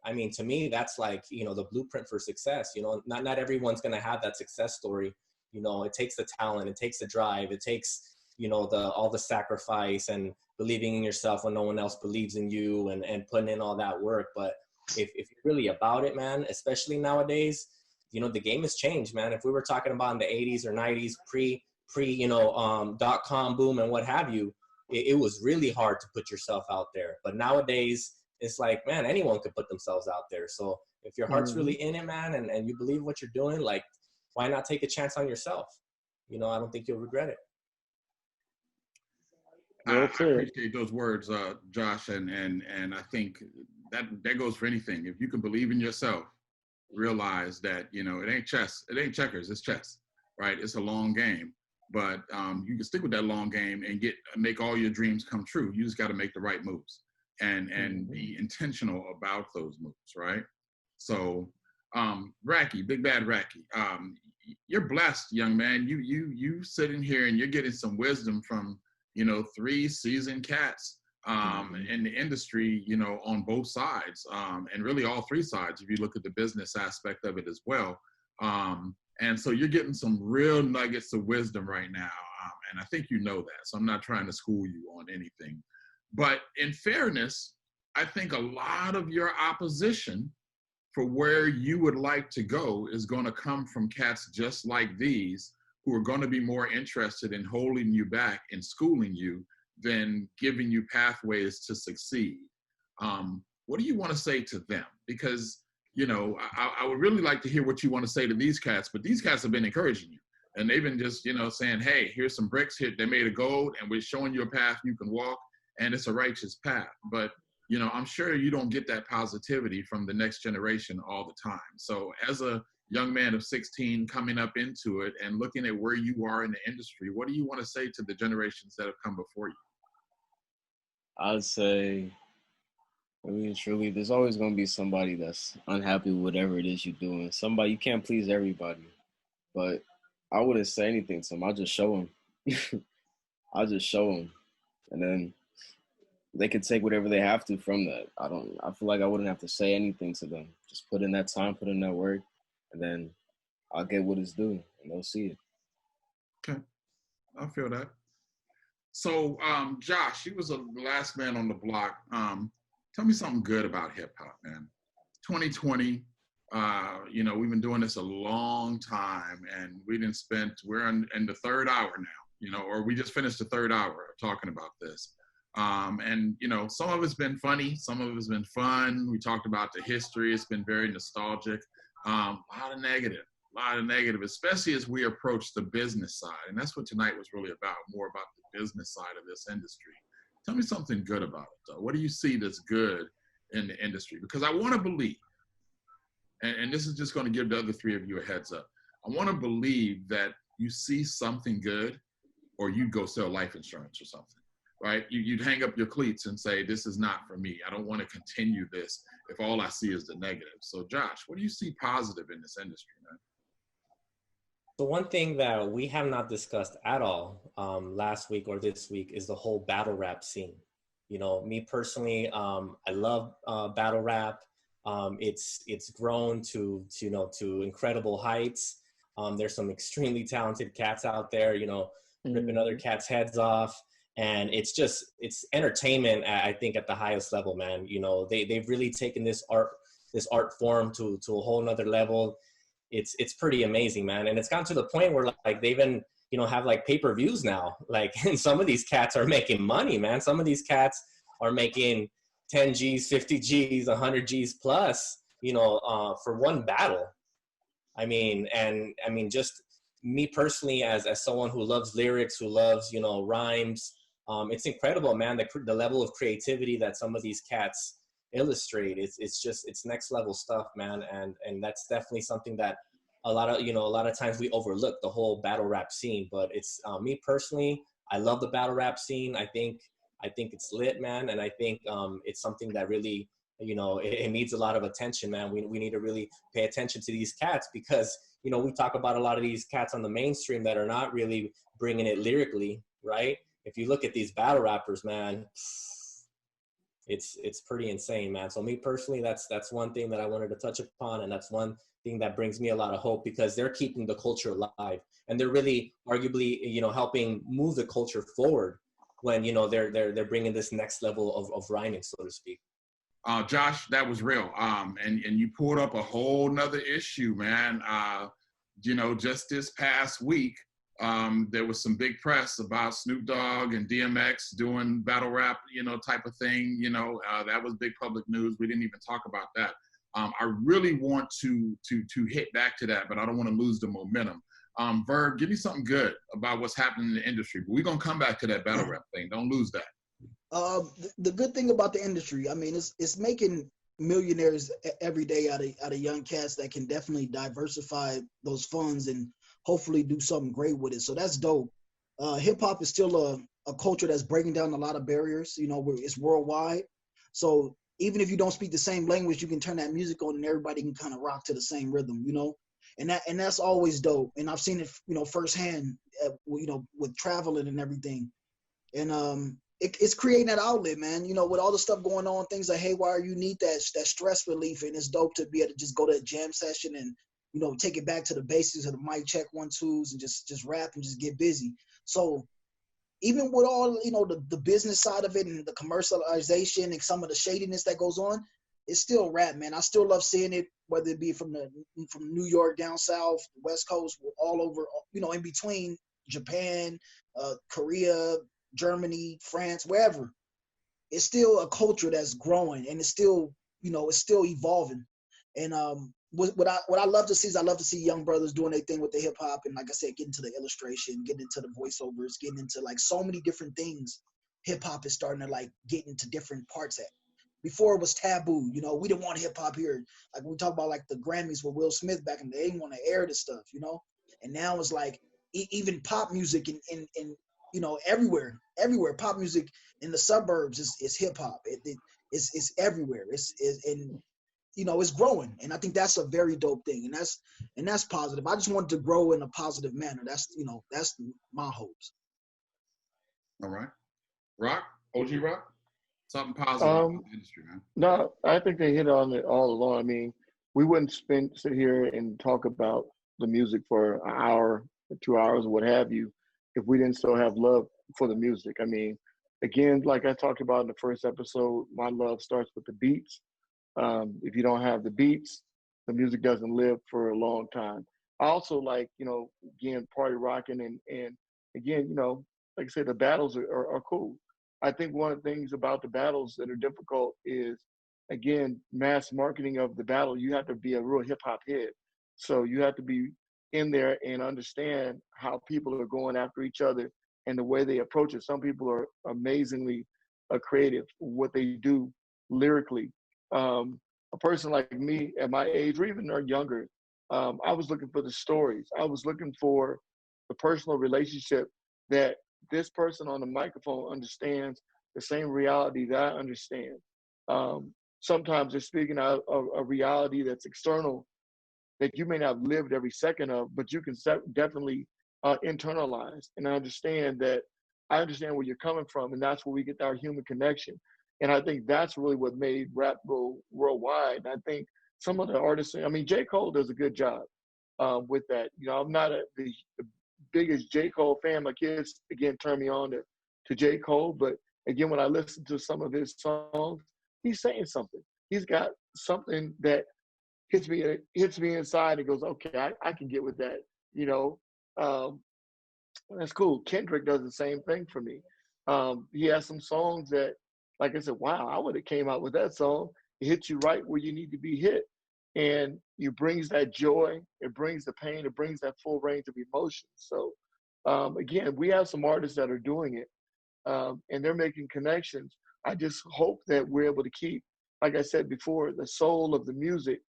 I mean, to me, that's like, the blueprint for success. Not everyone's gonna have that success story. It takes the talent, it takes the drive, it takes all the sacrifice and believing in yourself when no one else believes in you, and putting in all that work. But if you're really about it, man, especially nowadays, the game has changed, man. If we were talking about in the 80s or 90s, pre .com boom and what have you, it was really hard to put yourself out there. But nowadays, it's like, man, anyone could put themselves out there. So if your heart's really in it, man, and you believe what you're doing, like, why not take a chance on yourself? I don't think you'll regret it. I appreciate those words, Josh, and I think that goes for anything. If you can believe in yourself, realize that it ain't chess, it ain't checkers, it's chess, right? It's a long game, but you can stick with that long game and make all your dreams come true. You just got to make the right moves and be intentional about those moves, right? So, Racky, Big Bad Racky, you're blessed, young man. You sitting here and you're getting some wisdom from 3 seasoned cats in the industry, on both sides, and really all 3 sides, if you look at the business aspect of it as well. And so you're getting some real nuggets of wisdom right now. And I think you know that. So I'm not trying to school you on anything. But in fairness, I think a lot of your opposition for where you would like to go is going to come from cats just like these, who are going to be more interested in holding you back and schooling you than giving you pathways to succeed. What do you want to say to them? Because, I would really like to hear what you want to say to these cats, but these cats have been encouraging you. And they've been just, saying, hey, here's some bricks here. They made a gold, and we're showing you a path you can walk, and it's a righteous path. But, I'm sure you don't get that positivity from the next generation all the time. So as a young man of 16 coming up into it and looking at where you are in the industry, what do you want to say to the generations that have come before you? I'd say, truly, there's always going to be somebody that's unhappy with whatever it is you're doing. You can't please everybody. But I wouldn't say anything to them. I'll just show them. I'll just show them. And then they can take whatever they have to from that. I feel like I wouldn't have to say anything to them. Just put in that time, put in that work, and then I'll get what it's due, and they'll see it. Okay, I feel that. So, Josh, you was the last man on the block. Tell me something good about hip hop, man. 2020, we've been doing this a long time, and we're in the 3rd hour now, or we just finished the 3rd hour talking about this. And some of it's been funny, some of it's been fun. We talked about the history. It's been very nostalgic. A lot of negative, especially as we approach the business side. And that's what tonight was really about, more about the business side of this industry. Tell me something good about it, though. What do you see that's good in the industry? Because I want to believe, and this is just going to give the other 3 of you a heads up, I want to believe that you see something good, or you'd go sell life insurance or something. Right? You'd hang up your cleats and say, this is not for me. I don't want to continue this if all I see is the negative. So, Josh, what do you see positive in this industry, man? So one thing that we have not discussed at all last week or this week is the whole battle rap scene. You know, me personally, I love battle rap. It's grown to you know to incredible heights. There's some extremely talented cats out there, you know, ripping other Mhm. cats' heads off, and it's entertainment. I think at the highest level, man. You know, they've really taken this art form to a whole nother level. It's pretty amazing, man. And it's gotten to the point where like they even you know have like pay-per-views now. Like, and some of these cats are making money, man. Some of these cats are making 10 G's, 50 G's, 100 G's plus, you know, for one battle. I mean, just me personally, as someone who loves lyrics, who loves you know rhymes, it's incredible, man. The level of creativity that some of these cats illustrate, it's just it's next level stuff, man. And that's definitely something that a lot of times we overlook the whole battle rap scene. But it's me personally, I love the battle rap scene. I think it's lit, man, and I think it's something that really you know it needs a lot of attention, man. We need to really pay attention to these cats because you know we talk about a lot of these cats on the mainstream that are not really bringing it lyrically, right? If you look at these battle rappers, man, it's pretty insane, man. So me personally, that's one thing that I wanted to touch upon, and that's one thing that brings me a lot of hope because they're keeping the culture alive and they're really arguably you know helping move the culture forward when you know they're bringing this next level of rhyming, so to speak. Josh, that was real. And you pulled up a whole nother issue, man. You know, just this past week, there was some big press about Snoop Dogg and DMX doing battle rap, you know, type of thing. You know, that was big public news. We didn't even talk about that. I really want to hit back to that, but I don't want to lose the momentum. Verb, give me something good about what's happening in the industry. But we're gonna come back to that battle rap thing. Don't lose that. The good thing about the industry, I mean, it's making millionaires every day out of young cats that can definitely diversify those funds and hopefully do something great with it. So that's dope. Hip hop is still a culture that's breaking down a lot of barriers. You know, where it's worldwide. So even if you don't speak the same language, you can turn that music on and everybody can kind of rock to the same rhythm. You know, and that's always dope. And I've seen it, you know, firsthand. You know, with traveling and everything. And it's creating that outlet, man. You know, with all the stuff going on, things are haywire. You need that stress relief, and it's dope to be able to just go to a jam session and you know take it back to the basics of the mic check 1 2s and just rap and just get busy. So even with all you know the business side of it and the commercialization and some of the shadiness that goes on, it's still rap, man. I still love seeing it, whether it be from New York down south, West Coast, all over, you know, in between Japan, Korea, Germany, France, wherever. It's still a culture that's growing and it's still, you know, it's still evolving. And what I love to see is I love to see young brothers doing their thing with the hip hop and like I said, getting to the illustration, getting into the voiceovers, getting into like so many different things. Hip hop is starting to like get into different parts at. Before it was taboo, you know, we didn't want hip hop here. Like we talk about like the Grammys with Will Smith back in the day, they didn't want to air this stuff, you know. And now it's like even pop music in you know everywhere pop music in the suburbs is hip hop. It's everywhere. It's and you know it's growing, and I think that's a very dope thing, and that's positive. I just want to grow in a positive manner. That's you know that's my hopes. All right. Rock, OG Rock, something positive about Um, the industry, man. no, I think they hit on it all along. I mean, we wouldn't sit here and talk about the music for an hour, 2 hours, or what have you, if we didn't still have love for the music. I mean, again, like I talked about in the first episode, my love starts with the beats. If you don't have the beats, the music doesn't live for a long time. I also like, you know, again, party rocking and again, you know, like I said, the battles are cool. I think one of the things about the battles that are difficult is, again, mass marketing of the battle. You have to be a real hip hop head. So you have to be in there and understand how people are going after each other and the way they approach it. Some people are amazingly creative, what they do lyrically. A person like me at my age, or even or younger, I was looking for the stories. I was looking for the personal relationship that this person on the microphone understands the same reality that I understand. Sometimes they're speaking out of a reality that's external that you may not have lived every second of, but you can definitely internalize and understand that. I understand where you're coming from, and that's where we get our human connection. And I think that's really what made rap go worldwide. I think some of the artists, I mean, J. Cole does a good job with that. You know, I'm not the biggest J. Cole fan. My kids, again, turn me on to J. Cole. But again, when I listen to some of his songs, he's saying something. He's got something that hits me inside and goes, okay, I can get with that. You know, that's cool. Kendrick does the same thing for me. He has some songs that, like I said, wow, I would have came out with that song. It hits you right where you need to be hit. And it brings that joy, it brings the pain, it brings that full range of emotions. So again, we have some artists that are doing it and they're making connections. I just hope that we're able to keep, like I said before, the soul of the music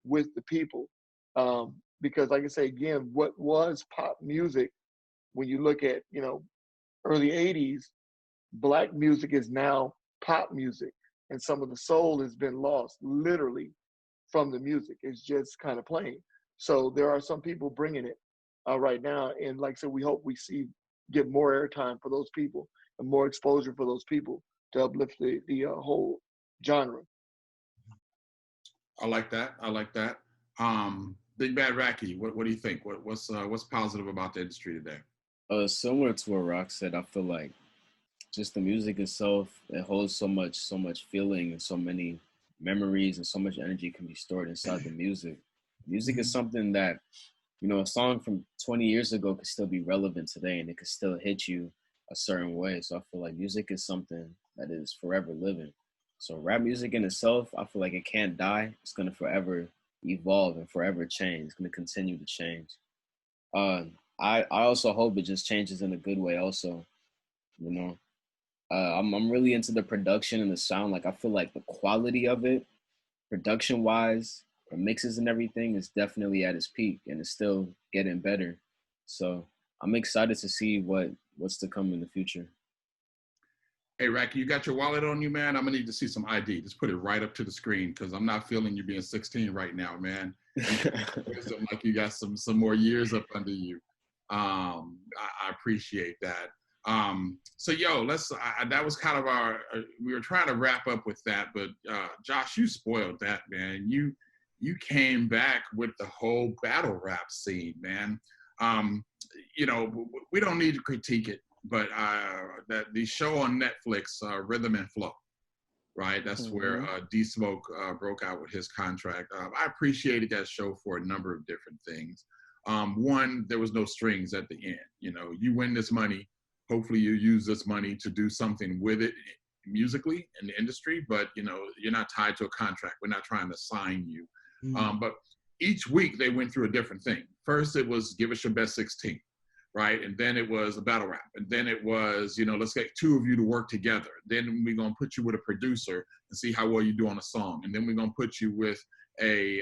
with the people. Because like I say, again, what was pop music, when you look at, you know, early 80s, Black music is now pop music. And some of the soul has been lost, literally, from the music. It's just kind of plain. So there are some people bringing it right now. And like I said, we hope we get more airtime for those people and more exposure for those people to uplift the whole genre. I like that. I like that. Big Bad Racky, what do you think? What's positive about the industry today? Similar to what Rock said, I feel like just the music itself, it holds so much feeling and so many memories and so much energy can be stored inside the music. Music is something that, you know, a song from 20 years ago could still be relevant today and it could still hit you a certain way. So I feel like music is something that is forever living. So rap music in itself, I feel like it can't die. It's going to forever evolve and forever change. It's going to continue to change. I also hope it just changes in a good way also, you know. I'm really into the production and the sound. Like I feel like the quality of it, production wise, the mixes and everything is definitely at its peak and it's still getting better. So I'm excited to see what's to come in the future. Hey, Racky, you got your wallet on you, man? I'm gonna need to see some ID. Just put it right up to the screen because I'm not feeling you being 16 right now, man. Wisdom, like you got some more years up under you. I appreciate that. So yo, that was kind of we were trying to wrap up with that, but Josh, you spoiled that, man. You came back with the whole battle rap scene, man. You know, we don't need to critique it, but that the show on Netflix, Rhythm and Flow, right? That's where D Smoke broke out with his contract. I appreciated that show for a number of different things. One, there was no strings at the end. You know, you win this money. Hopefully you use this money to do something with it musically in the industry, but you know, you're not tied to a contract. We're not trying to sign you. But each week they went through a different thing. First, it was give us your best 16, right? And then it was a battle rap. And then it was, you know, let's get two of you to work together. Then we're going to put you with a producer and see how well you do on a song. And then we're going to put you with a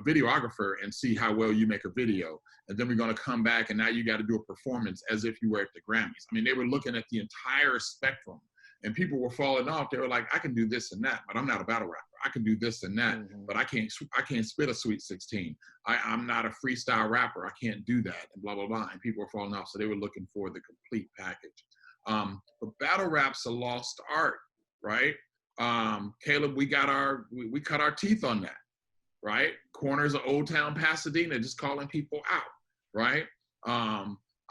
videographer and see how well you make a video. And then we're going to come back and now you got to do a performance as if you were at the Grammys. I mean, they were looking at the entire spectrum and people were falling off. They were like, I can do this and that, but I'm not a battle rapper. I can do this and that, but I can't spit a Sweet 16. I'm not a freestyle rapper. I can't do that, and blah, blah, blah. And people were falling off. So they were looking for the complete package. But battle rap's a lost art, right? Caleb, we cut our teeth on that, right? Corners of Old Town Pasadena, just calling people out, right?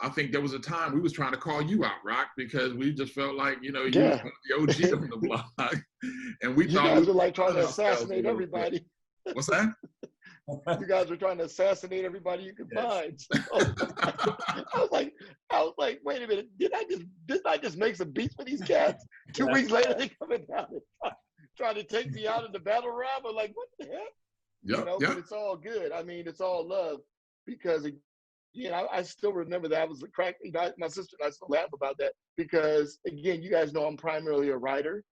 I think there was a time we was trying to call you out, Rock, because we just felt like, you know, you was the OG on the block. And we thought guys were like trying to assassinate everybody. What's that? You guys were trying to assassinate everybody you could find. So, I was like, wait a minute, didn't I just make some beats for these cats? 2 weeks later, they coming down and trying to take me out in the battle rap. I'm like, what the heck? But it's all good. I mean, it's all love because, I still remember that. I was a crack. My sister and I still laugh about that because, again, you guys know I'm primarily a writer,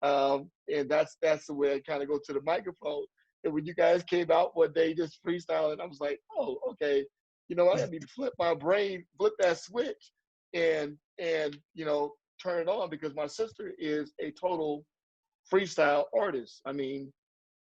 and that's the way I kind of go to the microphone. And when you guys came out one day just freestyling, I was like, oh, okay. You know, I need to flip that switch and turn it on because my sister is a total freestyle artist. I mean,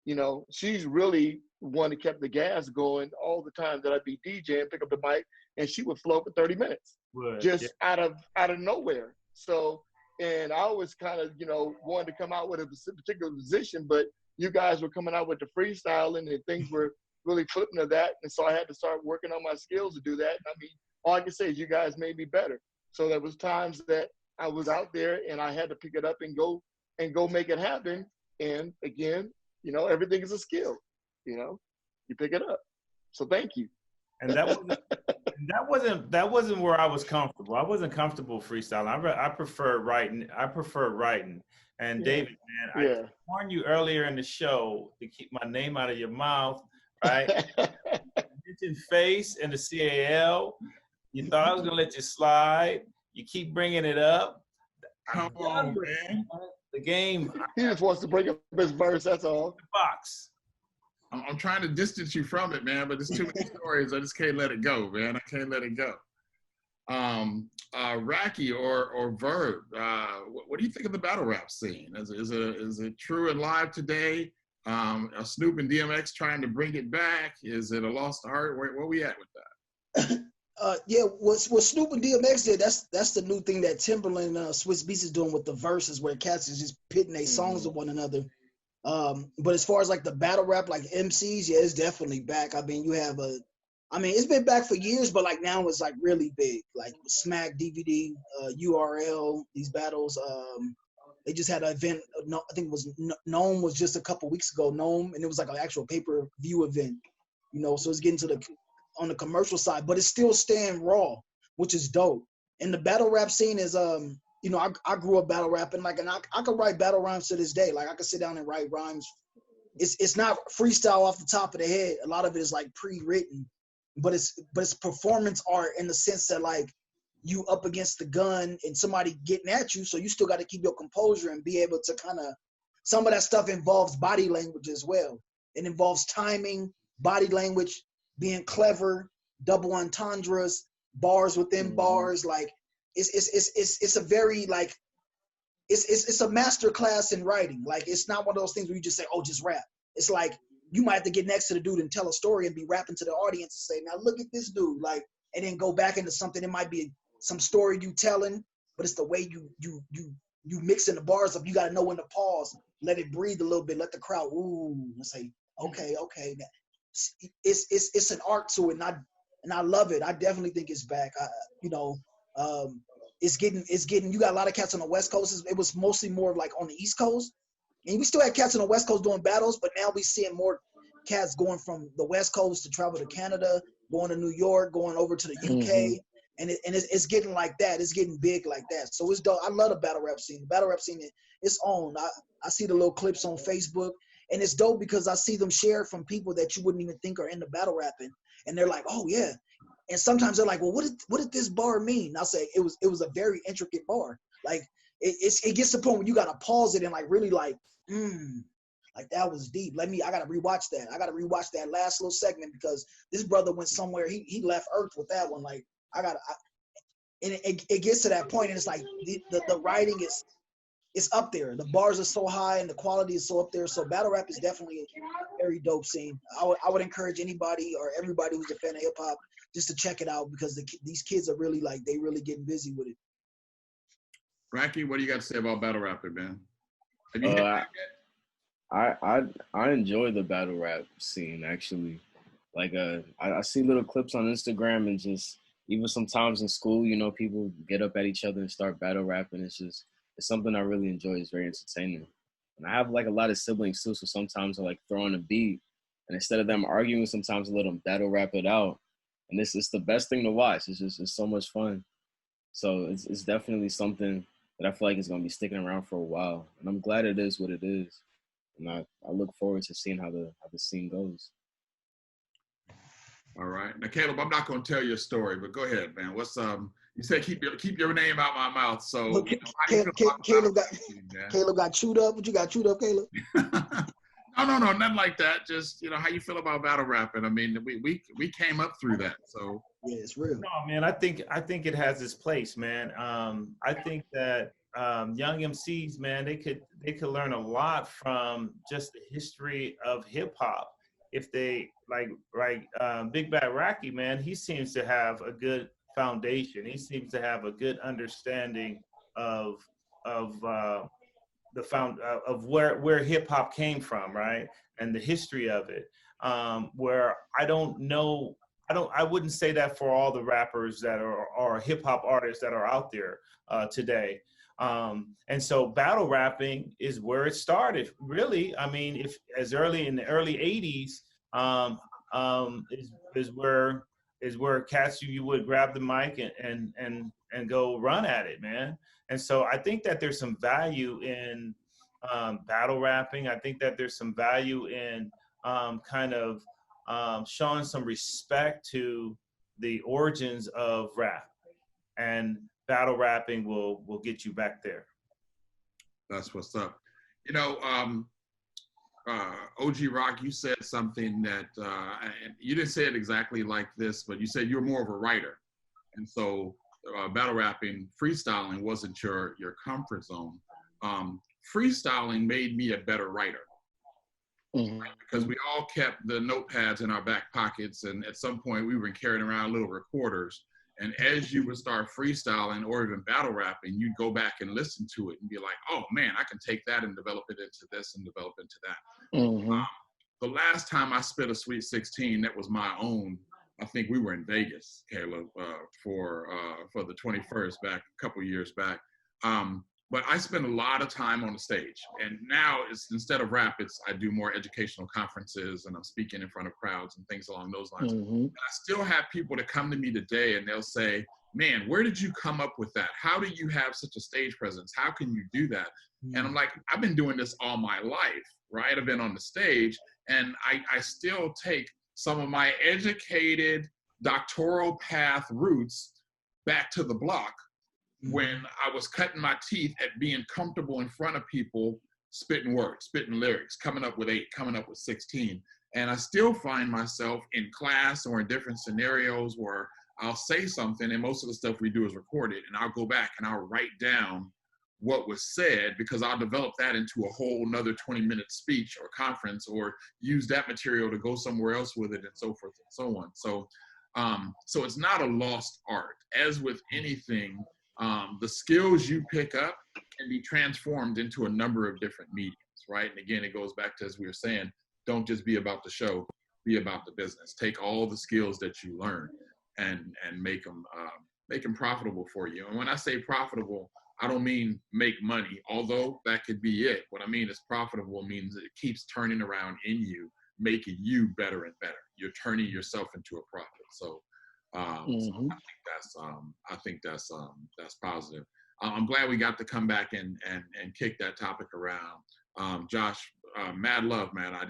you know, she's really one that kept the gas going all the time that I'd be DJing, pick up the mic, and she would flow for 30 minutes, just out of nowhere. So, and I always kind of, you know, wanted to come out with a particular position, but you guys were coming out with the freestyling and things were really flipping to that. And so I had to start working on my skills to do that. And I mean, all I can say is you guys made me better. So there was times that I was out there and I had to pick it up and go make it happen. And again, you know, everything is a skill, you know, you pick it up. So thank you. And that wasn't where I was comfortable. I wasn't comfortable freestyling. I prefer writing. And David, man, I warned you earlier in the show to keep my name out of your mouth, right? You mentioned Face and the CAL. You thought I was gonna let you slide. You keep bringing it up. Come on, man. The game. He just wants to bring up his verse. That's all. Box. I'm trying to distance you from it, man, but there's too many stories. I just can't let it go, man. I can't let it go. Racky or Verb, what do you think of the battle rap scene? Is it true and live today? Are Snoop and DMX trying to bring it back? Is it a lost art? Where we at with that? Yeah, what Snoop and DMX did, that's the new thing that Timberland Swiss Beats is doing with the verses, where cats is just pitting their songs to one another. But as far as like the battle rap, like MCs, yeah, it's definitely back. I mean, you have it's been back for years, but like now it's like really big. Like Smack, DVD, URL, these battles. They just had an event. No, I think it was Gnome was just a couple weeks ago. Gnome, and it was like an actual pay-per-view event. You know, so it's getting to on the commercial side, but it's still staying raw, which is dope. And the battle rap scene is you know, I grew up battle rapping, like, and I could write battle rhymes to this day. Like I could sit down and write rhymes. It's not freestyle off the top of the head. A lot of it is like pre-written, but it's performance art in the sense that like you up against the gun and somebody getting at you, so you still got to keep your composure and be able to kind of. Some of that stuff involves body language as well. It involves timing, body language, being clever, double entendres, bars within bars, like. It's a very like it's a master class in writing. Like it's not one of those things where you just say, oh, just rap. It's like you might have to get next to the dude and tell a story and be rapping to the audience and say, now look at this dude, like, and then go back into something. It might be some story you telling, but it's the way you mixing the bars up. You got to know when to pause, let it breathe a little bit, let the crowd and say, okay. It's an art to it, and I love it. I definitely think it's back. It's getting. You got a lot of cats on the West Coast. It was mostly more like on the East Coast, and we still had cats on the West Coast doing battles. But now we seeing more cats going from the West Coast to travel to Canada, going to New York, going over to the UK, and it's getting like that. It's getting big like that. So it's dope. I love the battle rap scene. The battle rap scene, it's on. I see the little clips on Facebook, and it's dope because I see them shared from people that you wouldn't even think are into battle rapping, and they're like, oh yeah. And sometimes they're like, well, what did this bar mean? And I'll say it was a very intricate bar. Like it gets to the point where you gotta pause it and like really like that was deep. I gotta rewatch that. I gotta rewatch that last little segment because this brother went somewhere. He left Earth with that one. Like and it gets to that point and it's like the writing is up there. The bars are so high and the quality is so up there. So battle rap is definitely a very dope scene. I would encourage anybody or everybody who's a fan of hip hop just to check it out because these kids are really they really getting busy with it. Racky, what do you got to say about battle rapping, man? Have you I enjoy the battle rap scene actually. Like I see little clips on Instagram and just even sometimes in school, you know, people get up at each other and start battle rapping. It's something I really enjoy. It's very entertaining. And I have like a lot of siblings too, so sometimes I like throw on a beat and instead of them arguing, sometimes I let them battle rap it out. And it's the best thing to watch. It's so much fun. So it's definitely something that I feel like is going to be sticking around for a while. And I'm glad it is what it is. And I look forward to seeing how the scene goes. All right. Now, Caleb, I'm not going to tell your story, but go ahead, man. What's you said keep your name out my mouth. So look, Caleb got chewed up. What you got chewed up, Caleb? No, nothing like that. Just, you know, how you feel about battle rapping. I mean, we came up through that, so. Yeah, it's real. No, man, I think it has its place, man. I think that young MCs, man, they could learn a lot from just the history of hip hop. If they Big Bad Rocky, man, he seems to have a good foundation. He seems to have a good understanding of of where hip hop came from, right, and the history of it. Where I wouldn't say that for all the rappers that are hip hop artists that are out there today. And so battle rapping is where it started, really. I mean, if as early in the early '80s, is where cats you would grab the mic and go run at it, man. And so I think that there's some value in battle rapping. I think that there's some value in showing some respect to the origins of rap, and battle rapping will get you back there. That's what's up. You know, OG Rock, you said something that, and you didn't say it exactly like this, but you said you're more of a writer. And so battle rapping, freestyling wasn't your comfort zone. Freestyling made me a better writer. Mhm. Because we all kept the notepads in our back pockets, and at some point we were carrying around little recorders. And as you would start freestyling or even battle rapping, you'd go back and listen to it and be like, oh man, I can take that and develop it into this and develop into that. Mhm. The last time I spit a Sweet 16 that was my own, I think we were in Vegas, Caleb, for the 21st back a couple years back. But I spend a lot of time on the stage, and now it's instead of rap, I do more educational conferences, and I'm speaking in front of crowds and things along those lines. Mhm. And I still have people that come to me today, and they'll say, "Man, where did you come up with that? How do you have such a stage presence? How can you do that?" And I'm like, I've been doing this all my life, right? I've been on the stage, and I still take some of my educated doctoral path roots back to the block when I was cutting my teeth at being comfortable in front of people, spitting words, spitting lyrics, coming up with 8, coming up with 16. And I still find myself in class or in different scenarios where I'll say something, and most of the stuff we do is recorded, and I'll go back and I'll write down what was said, because I'll develop that into a whole another 20-minute speech or conference, or use that material to go somewhere else with it, and so forth and so on. So it's not a lost art. As with anything, the skills you pick up can be transformed into a number of different mediums, right? And again, it goes back to, as we were saying, don't just be about the show, be about the business. Take all the skills that you learn and make them profitable for you. And when I say profitable, I don't mean make money, although that could be it. What I mean is profitable means it keeps turning around in you, making you better and better. You're turning yourself into a profit. So Mhm. I think that's positive. I'm glad we got to come back and kick that topic around. Josh, mad love, man. I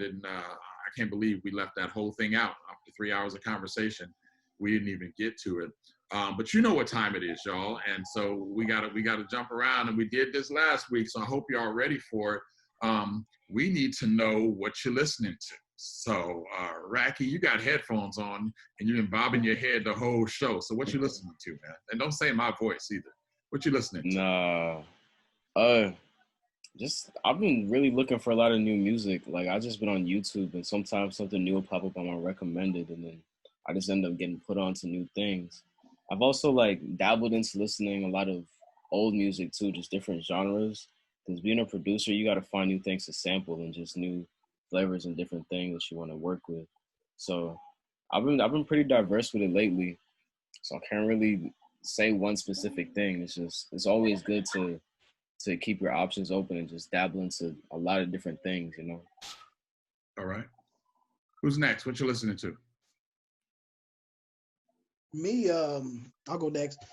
can't believe we left that whole thing out after 3 hours of conversation. We didn't even get to it. But you know what time it is, y'all. And so we gotta jump around, and we did this last week. So I hope y'all ready for it. We need to know what you're listening to. So, Racky, you got headphones on, and you've been bobbing your head the whole show. So what you listening to, man? And don't say my voice either. What you listening to? Nah. Just I've been really looking for a lot of new music. Like, I just been on YouTube, and sometimes something new will pop up on my recommended, and then I just end up getting put on to new things. I've also dabbled into listening a lot of old music too, just different genres. Because being a producer, you got to find new things to sample and just new flavors and different things that you want to work with. So I've been pretty diverse with it lately. So I can't really say one specific thing. It's always good to keep your options open and just dabble into a lot of different things, you know. All right. Who's next? What you listening to? Me, I'll go next.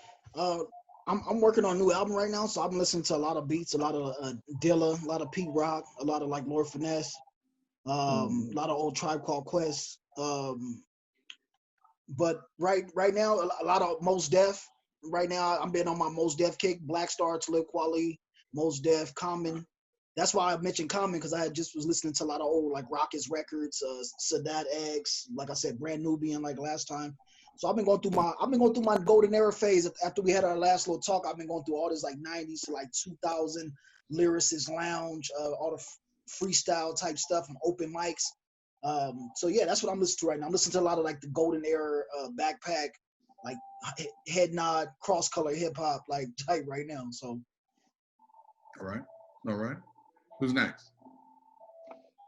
I'm working on a new album right now, so I'm listening to a lot of beats, a lot of Dilla, a lot of Pete Rock, a lot of Lord Finesse, a lot of old Tribe Called Quest. But right now, a lot of Mos Def. Right now, I'm been on my Mos Def kick. Black Star, Talib Kweli, Mos Def, Common. that's why I mentioned Common, because I had just was listening to a lot of old like Rockets records, Sadat X, like I said, Brand Nubian like last time. So I've been going through my golden era phase after we had our last little talk. I've been going through all this like 90s to like 2000 lyricist lounge, all the freestyle type stuff and open mics. So yeah, that's what I'm listening to right now. I'm listening to a lot of like the golden era backpack, like head nod, cross color hip hop, like type right now. So All right. Who's next?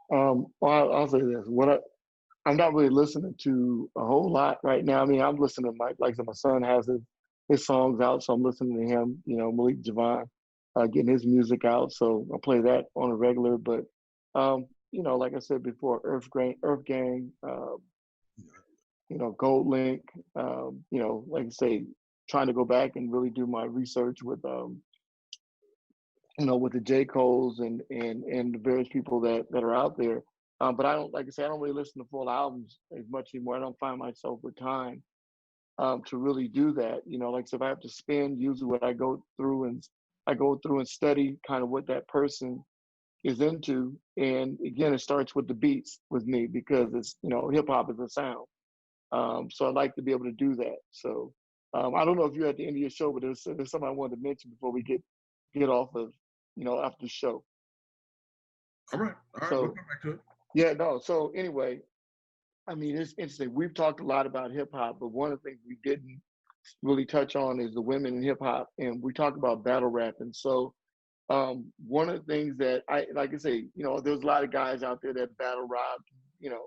Well, I'll say this. I'm not really listening to a whole lot right now. I mean, I'm listening to like I said, my son has his songs out, so I'm listening to him. You know, Malik Javon, getting his music out, so I play that on a regular. But you know, like I said before, Earth Gang, you know, Gold Link, you know, like I say, trying to go back and really do my research with you know, with the J. Coles and the various people that are out there. But I don't, like I say, I don't really listen to full albums as much anymore. I don't find myself with time to really do that. You know, like so if I have to spend, usually what I go through and study kind of what that person is into. And again, it starts with the beats with me because it's, you know, hip hop is a sound. So I like to be able to do that. So I don't know if you're at the end of your show, but there's something I wanted to mention before we get off of, you know, after the show. All right, So, we'll come back to it. Yeah, no. So anyway, I mean, it's interesting. We've talked a lot about hip hop, but one of the things we didn't really touch on is the women in hip hop, and we talk about battle rap. And so one of the things that I like to say, you know, there's a lot of guys out there that battle rap. You know,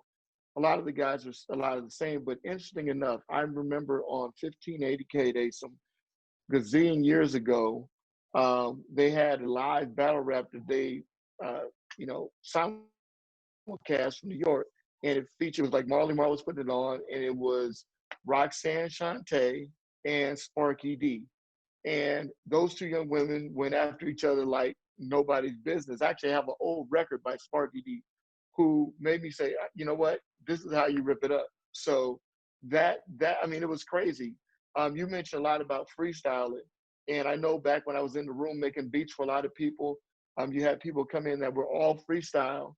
a lot of the guys are a lot of the same. But interesting enough, I remember on 1580K Day some gazillion years ago, they had a live battle rap that they, you know, simulcast from New York, and it featured was like Marley Marl was putting it on, and it was Roxanne Shante and Sparky D, and those two young women went after each other like nobody's business. Actually, I have an old record by Sparky D, who made me say, you know what, this is how you rip it up. So that I mean, it was crazy. You mentioned a lot about freestyling, and I know back when I was in the room making beats for a lot of people, you had people come in that were all freestyle,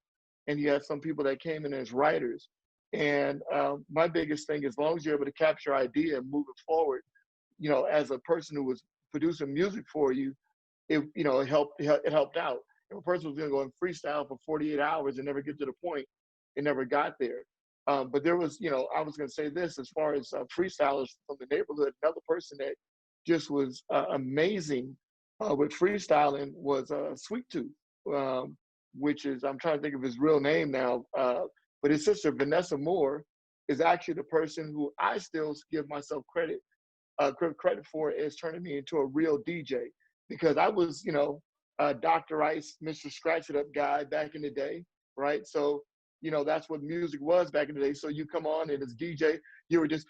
and you had some people that came in as writers. And my biggest thing, as long as you're able to capture idea and move it forward, you know, as a person who was producing music for you, it, you know, it helped out. If a person was going to go and freestyle for 48 hours and never get to the point, it never got there. But there was, you know, I was going to say this as far as freestylers from the neighborhood. Another person that just was amazing with freestyling was Sweet Tooth, which is, I'm trying to think of his real name now, but his sister Vanessa Moore is actually the person who I still give myself credit for is turning me into a real DJ, because I was, you know, Dr. Ice, Mr. Scratch It Up guy back in the day, right? So, you know, that's what music was back in the day. So you come on and as DJ, you were just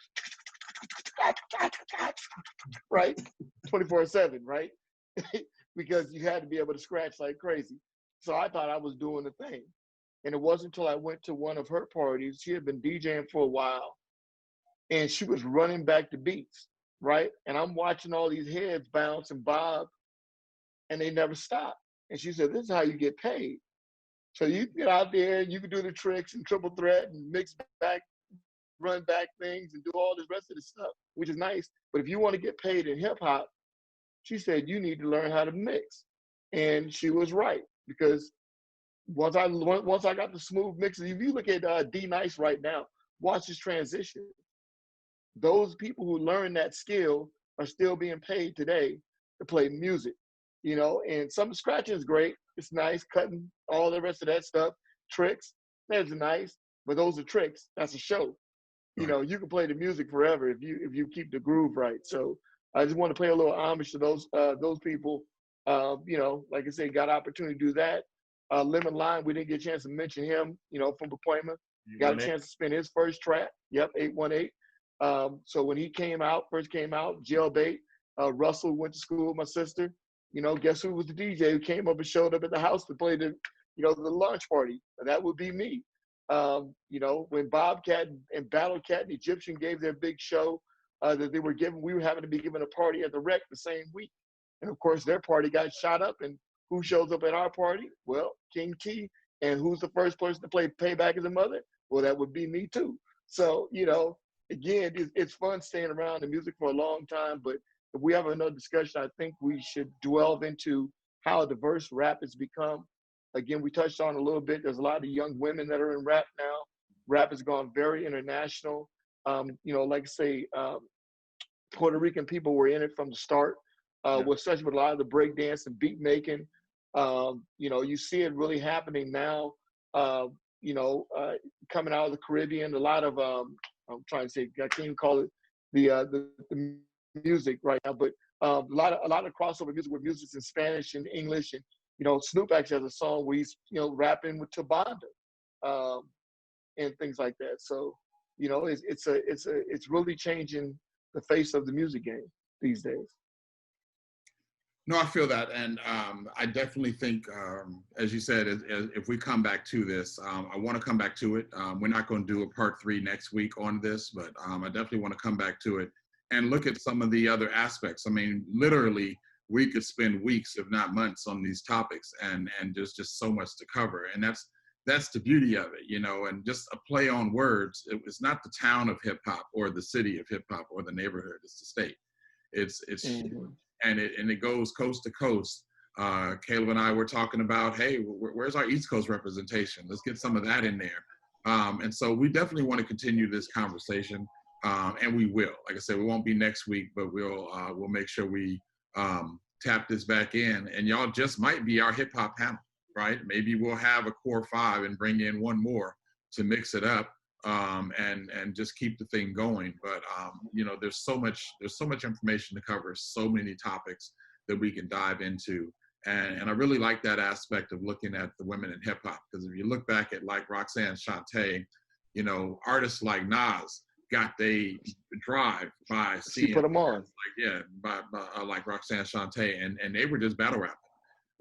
right, 24/7, right? Because you had to be able to scratch like crazy. So I thought I was doing the thing. And it wasn't until I went to one of her parties, she had been DJing for a while, and she was running back the beats, right? And I'm watching all these heads bounce and bob, and they never stop. And she said, this is how you get paid. So you can get out there and you can do the tricks and triple threat and mix back, run back things and do all this rest of the stuff, which is nice. But if you want to get paid in hip hop, she said, you need to learn how to mix. And she was right, because once I got the smooth mixes, if you look at D Nice right now, watch his transition. Those people who learn that skill are still being paid today to play music, you know, and some scratching is great. It's nice, cutting all the rest of that stuff, tricks, that's nice, but those are tricks. That's a show. You know, you can play the music forever if you keep the groove right. So I just want to pay a little homage to those people. You know, like I said, got an opportunity to do that. Lemon Lime, we didn't get a chance to mention him, you know, from Appointment. Got a chance to spin his first track. Yep, 818. So when he first came out, Jailbait, Russell went to school with my sister. You know, guess who was the DJ who came up and showed up at the house to play the launch party? And that would be me. You know, when Bobcat and Battle Cat and Egyptian gave their big show that they were giving, we were having to be given a party at the Rec the same week. And of course, their party got shot up, and who shows up at our party? Well, King Key. And who's the first person to play Payback as a Mother? Well, that would be me too. So, again, it's fun staying around the music for a long time, but if we have another discussion, I think we should delve into how diverse rap has become. Again, we touched on a little bit. There's a lot of young women that are in rap now. Rap has gone very international. Like I say, Puerto Rican people were in it from the start, especially with a lot of the breakdance and beat making. You see it really happening now, coming out of the Caribbean. A lot of, I'm trying to say, I can't even call it the music right now, but a lot of crossover music with music in Spanish and English. And, Snoop actually has a song where he's, rapping with Tabanda and things like that. So, it's really changing the face of the music game these days. No, I feel that. And I definitely think, as you said, if we come back to this, I want to come back to it. We're not going to do a part 3 next week on this, but I definitely want to come back to it and look at some of the other aspects. I mean, literally, we could spend weeks, if not months, on these topics, and there's just so much to cover. And that's the beauty of it, and just a play on words. It's not the town of hip hop or the city of hip hop or the neighborhood. It's the state. It's Mm-hmm. and it goes coast to coast. Caleb and I were talking about, hey, where's our East Coast representation? Let's get some of that in there. And so we definitely want to continue this conversation, and we will. Like I said, we won't be next week, but we'll make sure we tap this back in. And y'all just might be our hip hop panel, right? Maybe we'll have a core 5 and bring in one more to mix it up. And just keep the thing going. But there's so much information to cover, so many topics that we can dive into. And I really like that aspect of looking at the women in hip hop, because if you look back at like Roxanne Shante, artists like Nas got they drive by seeing, she put them on. like Roxanne Shante, and they were just battle rapping,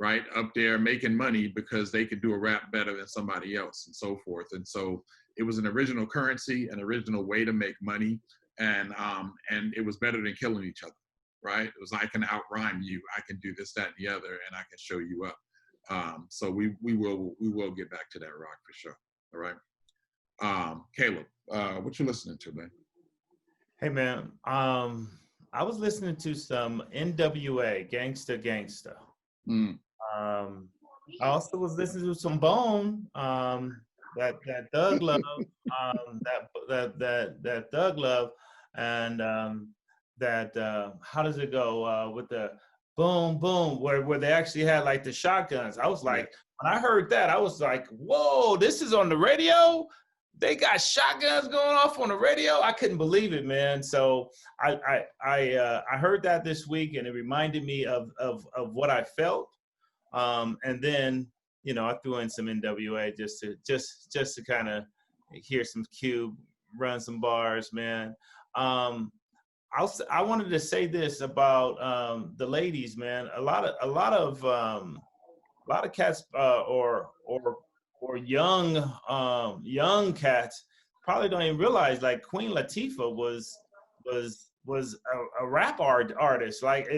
right, up there making money because they could do a rap better than somebody else and so forth. And so it was an original currency, an original way to make money, and it was better than killing each other, right? It was, I can out rhyme you, I can do this, that, and the other, and I can show you up. So we will get back to that, Rock, for sure. All right, Caleb, what you listening to, man? Hey man, I was listening to some NWA, Gangsta. I also was listening to some Bone. That Thug Love, that Thug Love, and how does it go with the boom boom where they actually had like the shotguns? I was like, when I heard that, I was like, whoa, this is on the radio. They got shotguns going off on the radio. I couldn't believe it, man. So I heard that this week, and it reminded me of what I felt, and then. I threw in some NWA just to kind of hear some Cube, run some bars, man. I wanted to say this about the ladies, man. A lot of cats or young cats probably don't even realize, like, Queen Latifah was a rap artist, like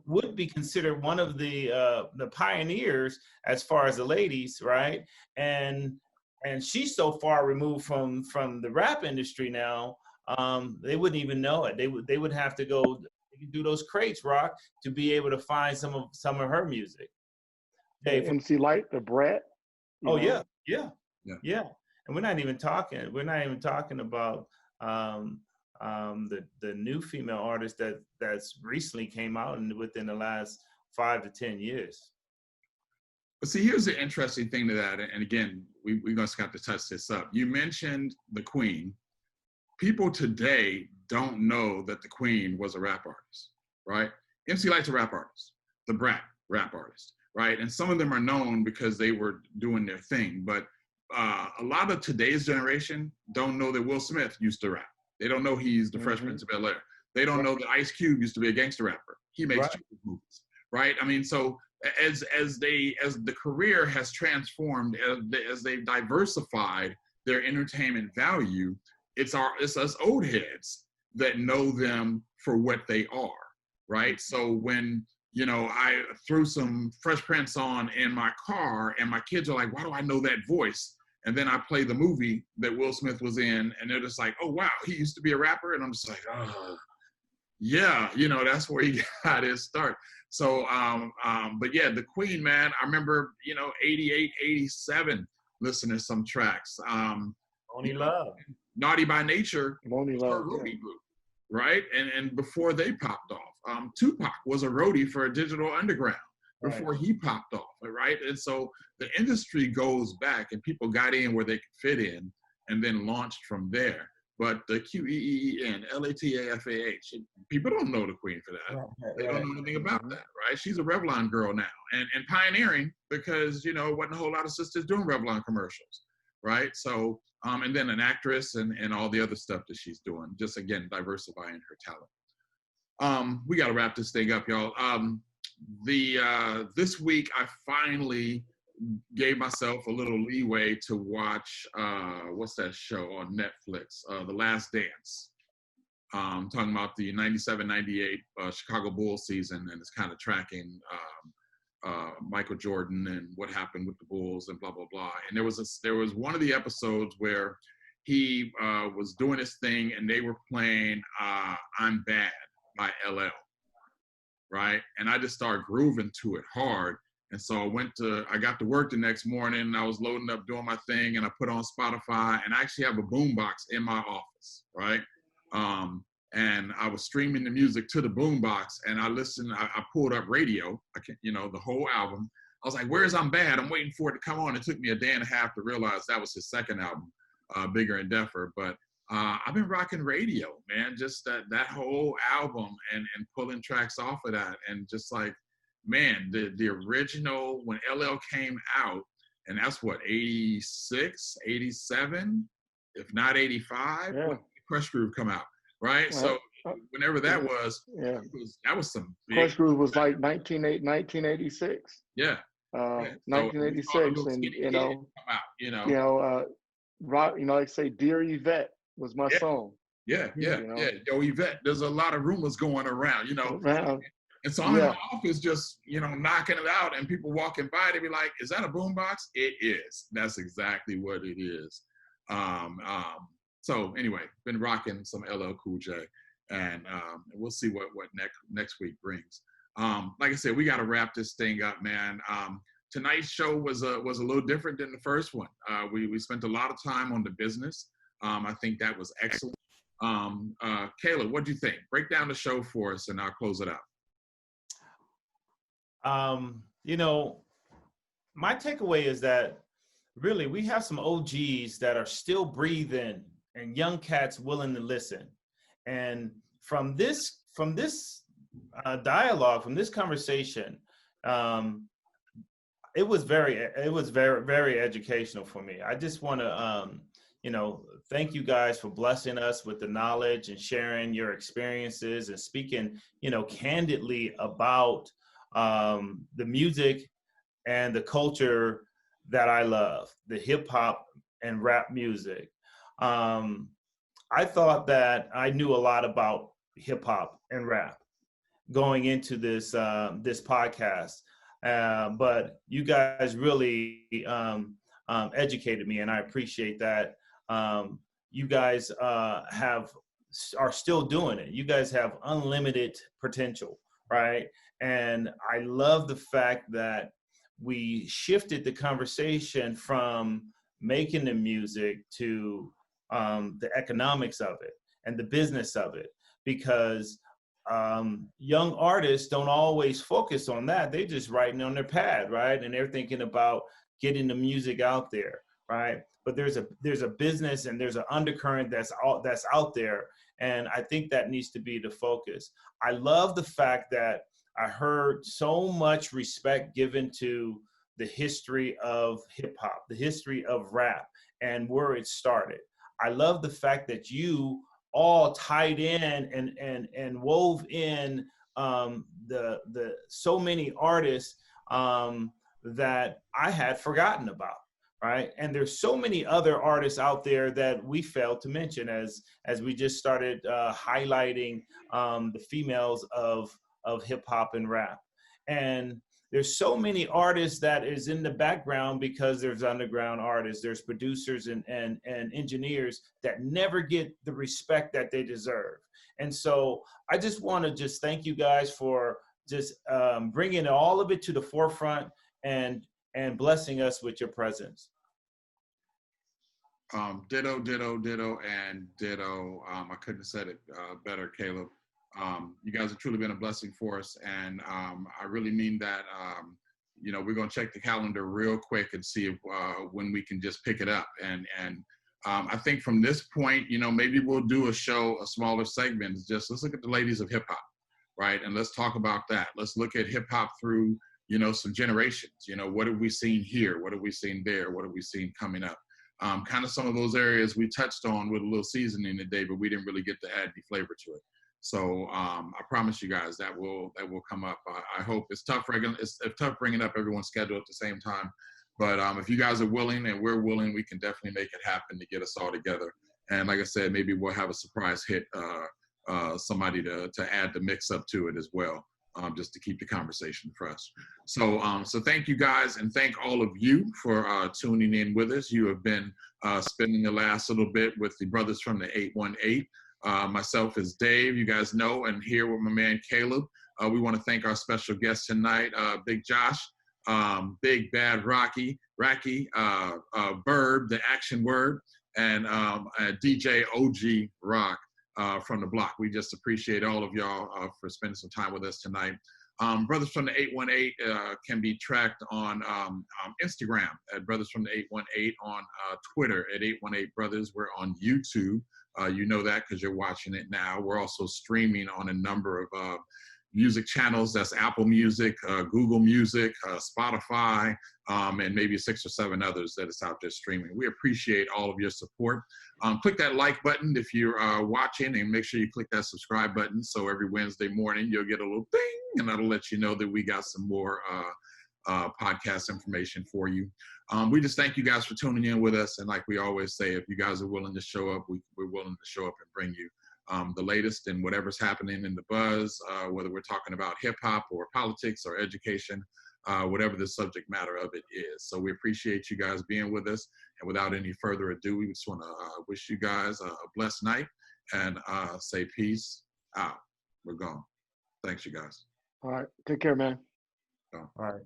would be considered one of the pioneers as far as the ladies, right? And she's so far removed from the rap industry now, they wouldn't even know it. They would have to go do those crates, Rock, to be able to find some of her music. Hey, MC Lyte, the Brat. Yeah. And we're not even talking about the new female artist that's recently came out and within the last 5 to 10 years. But see, here's the interesting thing to that. And again, we're going to have to touch this up. You mentioned the Queen. People today don't know that the Queen was a rap artist, right? MC Lyte's a rap artist. The Brat, rap artist, right? And some of them are known because they were doing their thing. But a lot of today's generation don't know that Will Smith used to rap. They don't know he's the Fresh Prince of Bel-Air. They don't know that Ice Cube used to be a gangster rapper. He makes movies, right? I mean, so as the career has transformed, as they've diversified their entertainment value, it's us old heads that know them for what they are, right? So when you know, I threw some Fresh Prince on in my car, and my kids are like, why do I know that voice? And then I play the movie that Will Smith was in, and they're just like, oh, wow, he used to be a rapper? And I'm just like, oh, yeah, you know, that's where he got his start. So, but yeah, the Queen, man, I remember, you know, 88, 87, listening to some tracks. Only Love. Naughty by Nature Only was her Love, yeah. roadie group, right? And before they popped off, Tupac was a roadie for Digital Underground before he popped off, right? And so the industry goes back, and people got in where they could fit in, and then launched from there. But the QEEN, LATAFAH, people don't know the Queen for that. They don't know anything about that, right? She's a Revlon girl now, and pioneering, because, you know, wasn't a whole lot of sisters doing Revlon commercials, right? So, and then an actress and all the other stuff that she's doing, just again, diversifying her talent. We got to wrap this thing up, y'all. This week, I finally gave myself a little leeway to watch, what's that show on Netflix? The Last Dance. Talking about the 97-98 Chicago Bulls season, and it's kind of tracking Michael Jordan and what happened with the Bulls and blah, blah, blah. And there was one of the episodes where he was doing his thing, and they were playing I'm Bad by LL, right? And I just started grooving to it hard. And so I got to work the next morning, and I was loading up, doing my thing, and I put on Spotify, and I actually have a boombox in my office, right? And I was streaming the music to the boombox, and I listened, I pulled up radio, the whole album. I was like, where's I'm Bad? I'm waiting for it to come on. It took me a day and a half to realize that was his second album, Bigger and Deffer. But I've been rocking radio, man, just that whole album and pulling tracks off of that, and just like, man, the original, when LL came out, and that's what, 86, 87, if not 85, Yeah. when Crush Groove come out, right? So whenever that was, yeah, that was some big. Crush Groove was like 1986. Yeah. 1986, and come out, rock, like say, Dear Yvette was my song. Yeah. Yo, Yvette, there's a lot of rumors going around, Around. And so I'm in my office just, knocking it out, and people walking by, they be like, is that a boombox? It is. That's exactly what it is. So anyway, been rocking some LL Cool J, and we'll see what next week brings. Like I said, we got to wrap this thing up, man. Tonight's show was a little different than the first one. We spent a lot of time on the business. I think that was excellent. Kayla, what do you think? Break down the show for us, and I'll close it out. My takeaway is that really we have some OGs that are still breathing and young cats willing to listen. And from this dialogue, from this conversation, it was very, very educational for me. I just want to, thank you guys for blessing us with the knowledge and sharing your experiences and speaking, candidly about the music and the culture that I love, the hip hop and rap music. I thought that I knew a lot about hip hop and rap going into this podcast, but you guys really educated me, and I appreciate that. You guys are still doing it. You guys have unlimited potential, right? And I love the fact that we shifted the conversation from making the music to the economics of it and the business of it, because young artists don't always focus on that. They're just writing on their pad, right? And they're thinking about getting the music out there, right? But there's a business and there's an undercurrent that's out there, and I think that needs to be the focus. I love the fact that I heard so much respect given to the history of hip hop, the history of rap, and where it started. I love the fact that you all tied in and wove in the so many artists that I had forgotten about, right? And there's so many other artists out there that we failed to mention as we just started highlighting the females of hip hop and rap. And there's so many artists that is in the background because there's underground artists, there's producers and engineers that never get the respect that they deserve. And so I just want to just thank you guys for just bringing all of it to the forefront and blessing us with your presence. Ditto, and ditto. I couldn't have said it better, Caleb. You guys have truly been a blessing for us, and I really mean that. You know, we're gonna check the calendar real quick and see if, when we can just pick it up. And I think from this point, you know, maybe we'll do a smaller segment. Just let's look at the ladies of hip hop, right? And let's talk about that. Let's look at hip hop through, you know, some generations. You know, what have we seen here? What have we seen there? What have we seen coming up? Kind of some of those areas we touched on with a little seasoning today, but we didn't really get to add any flavor to it. So I promise you guys that will come up. I hope it's tough bringing up everyone's schedule at the same time. But if you guys are willing and we're willing, we can definitely make it happen to get us all together. And like I said, maybe we'll have a surprise hit, somebody to add the mix up to it as well. Just to keep the conversation fresh. So thank you guys, and thank all of you for tuning in with us. You have been spending the last little bit with the brothers from the 818. Myself is Dave, you guys know, and here with my man Caleb. We want to thank our special guest tonight, Big Josh, Big Bad Rocky, Bird, the action word, and DJ OG Rock. From the block. We just appreciate all of y'all for spending some time with us tonight. Brothers from the 818 can be tracked on Instagram at Brothers from the 818, on Twitter at 818 Brothers. We're on YouTube. You know that because you're watching it now. We're also streaming on a number of music channels. That's Apple Music, Google Music, Spotify, and maybe 6 or 7 others that is out there streaming. We appreciate all of your support. Click that like button if you're watching, and make sure you click that subscribe button so every Wednesday morning you'll get a little ding, and that'll let you know that we got some more podcast information for you. We just thank you guys for tuning in with us, and like we always say, if you guys are willing to show up, we're willing to show up and bring you the latest and whatever's happening in the buzz, whether we're talking about hip hop or politics or education, whatever the subject matter of it is. So we appreciate you guys being with us. And without any further ado, we just want to wish you guys a blessed night and say peace out. We're gone. Thanks, you guys. All right. Take care, man. All right.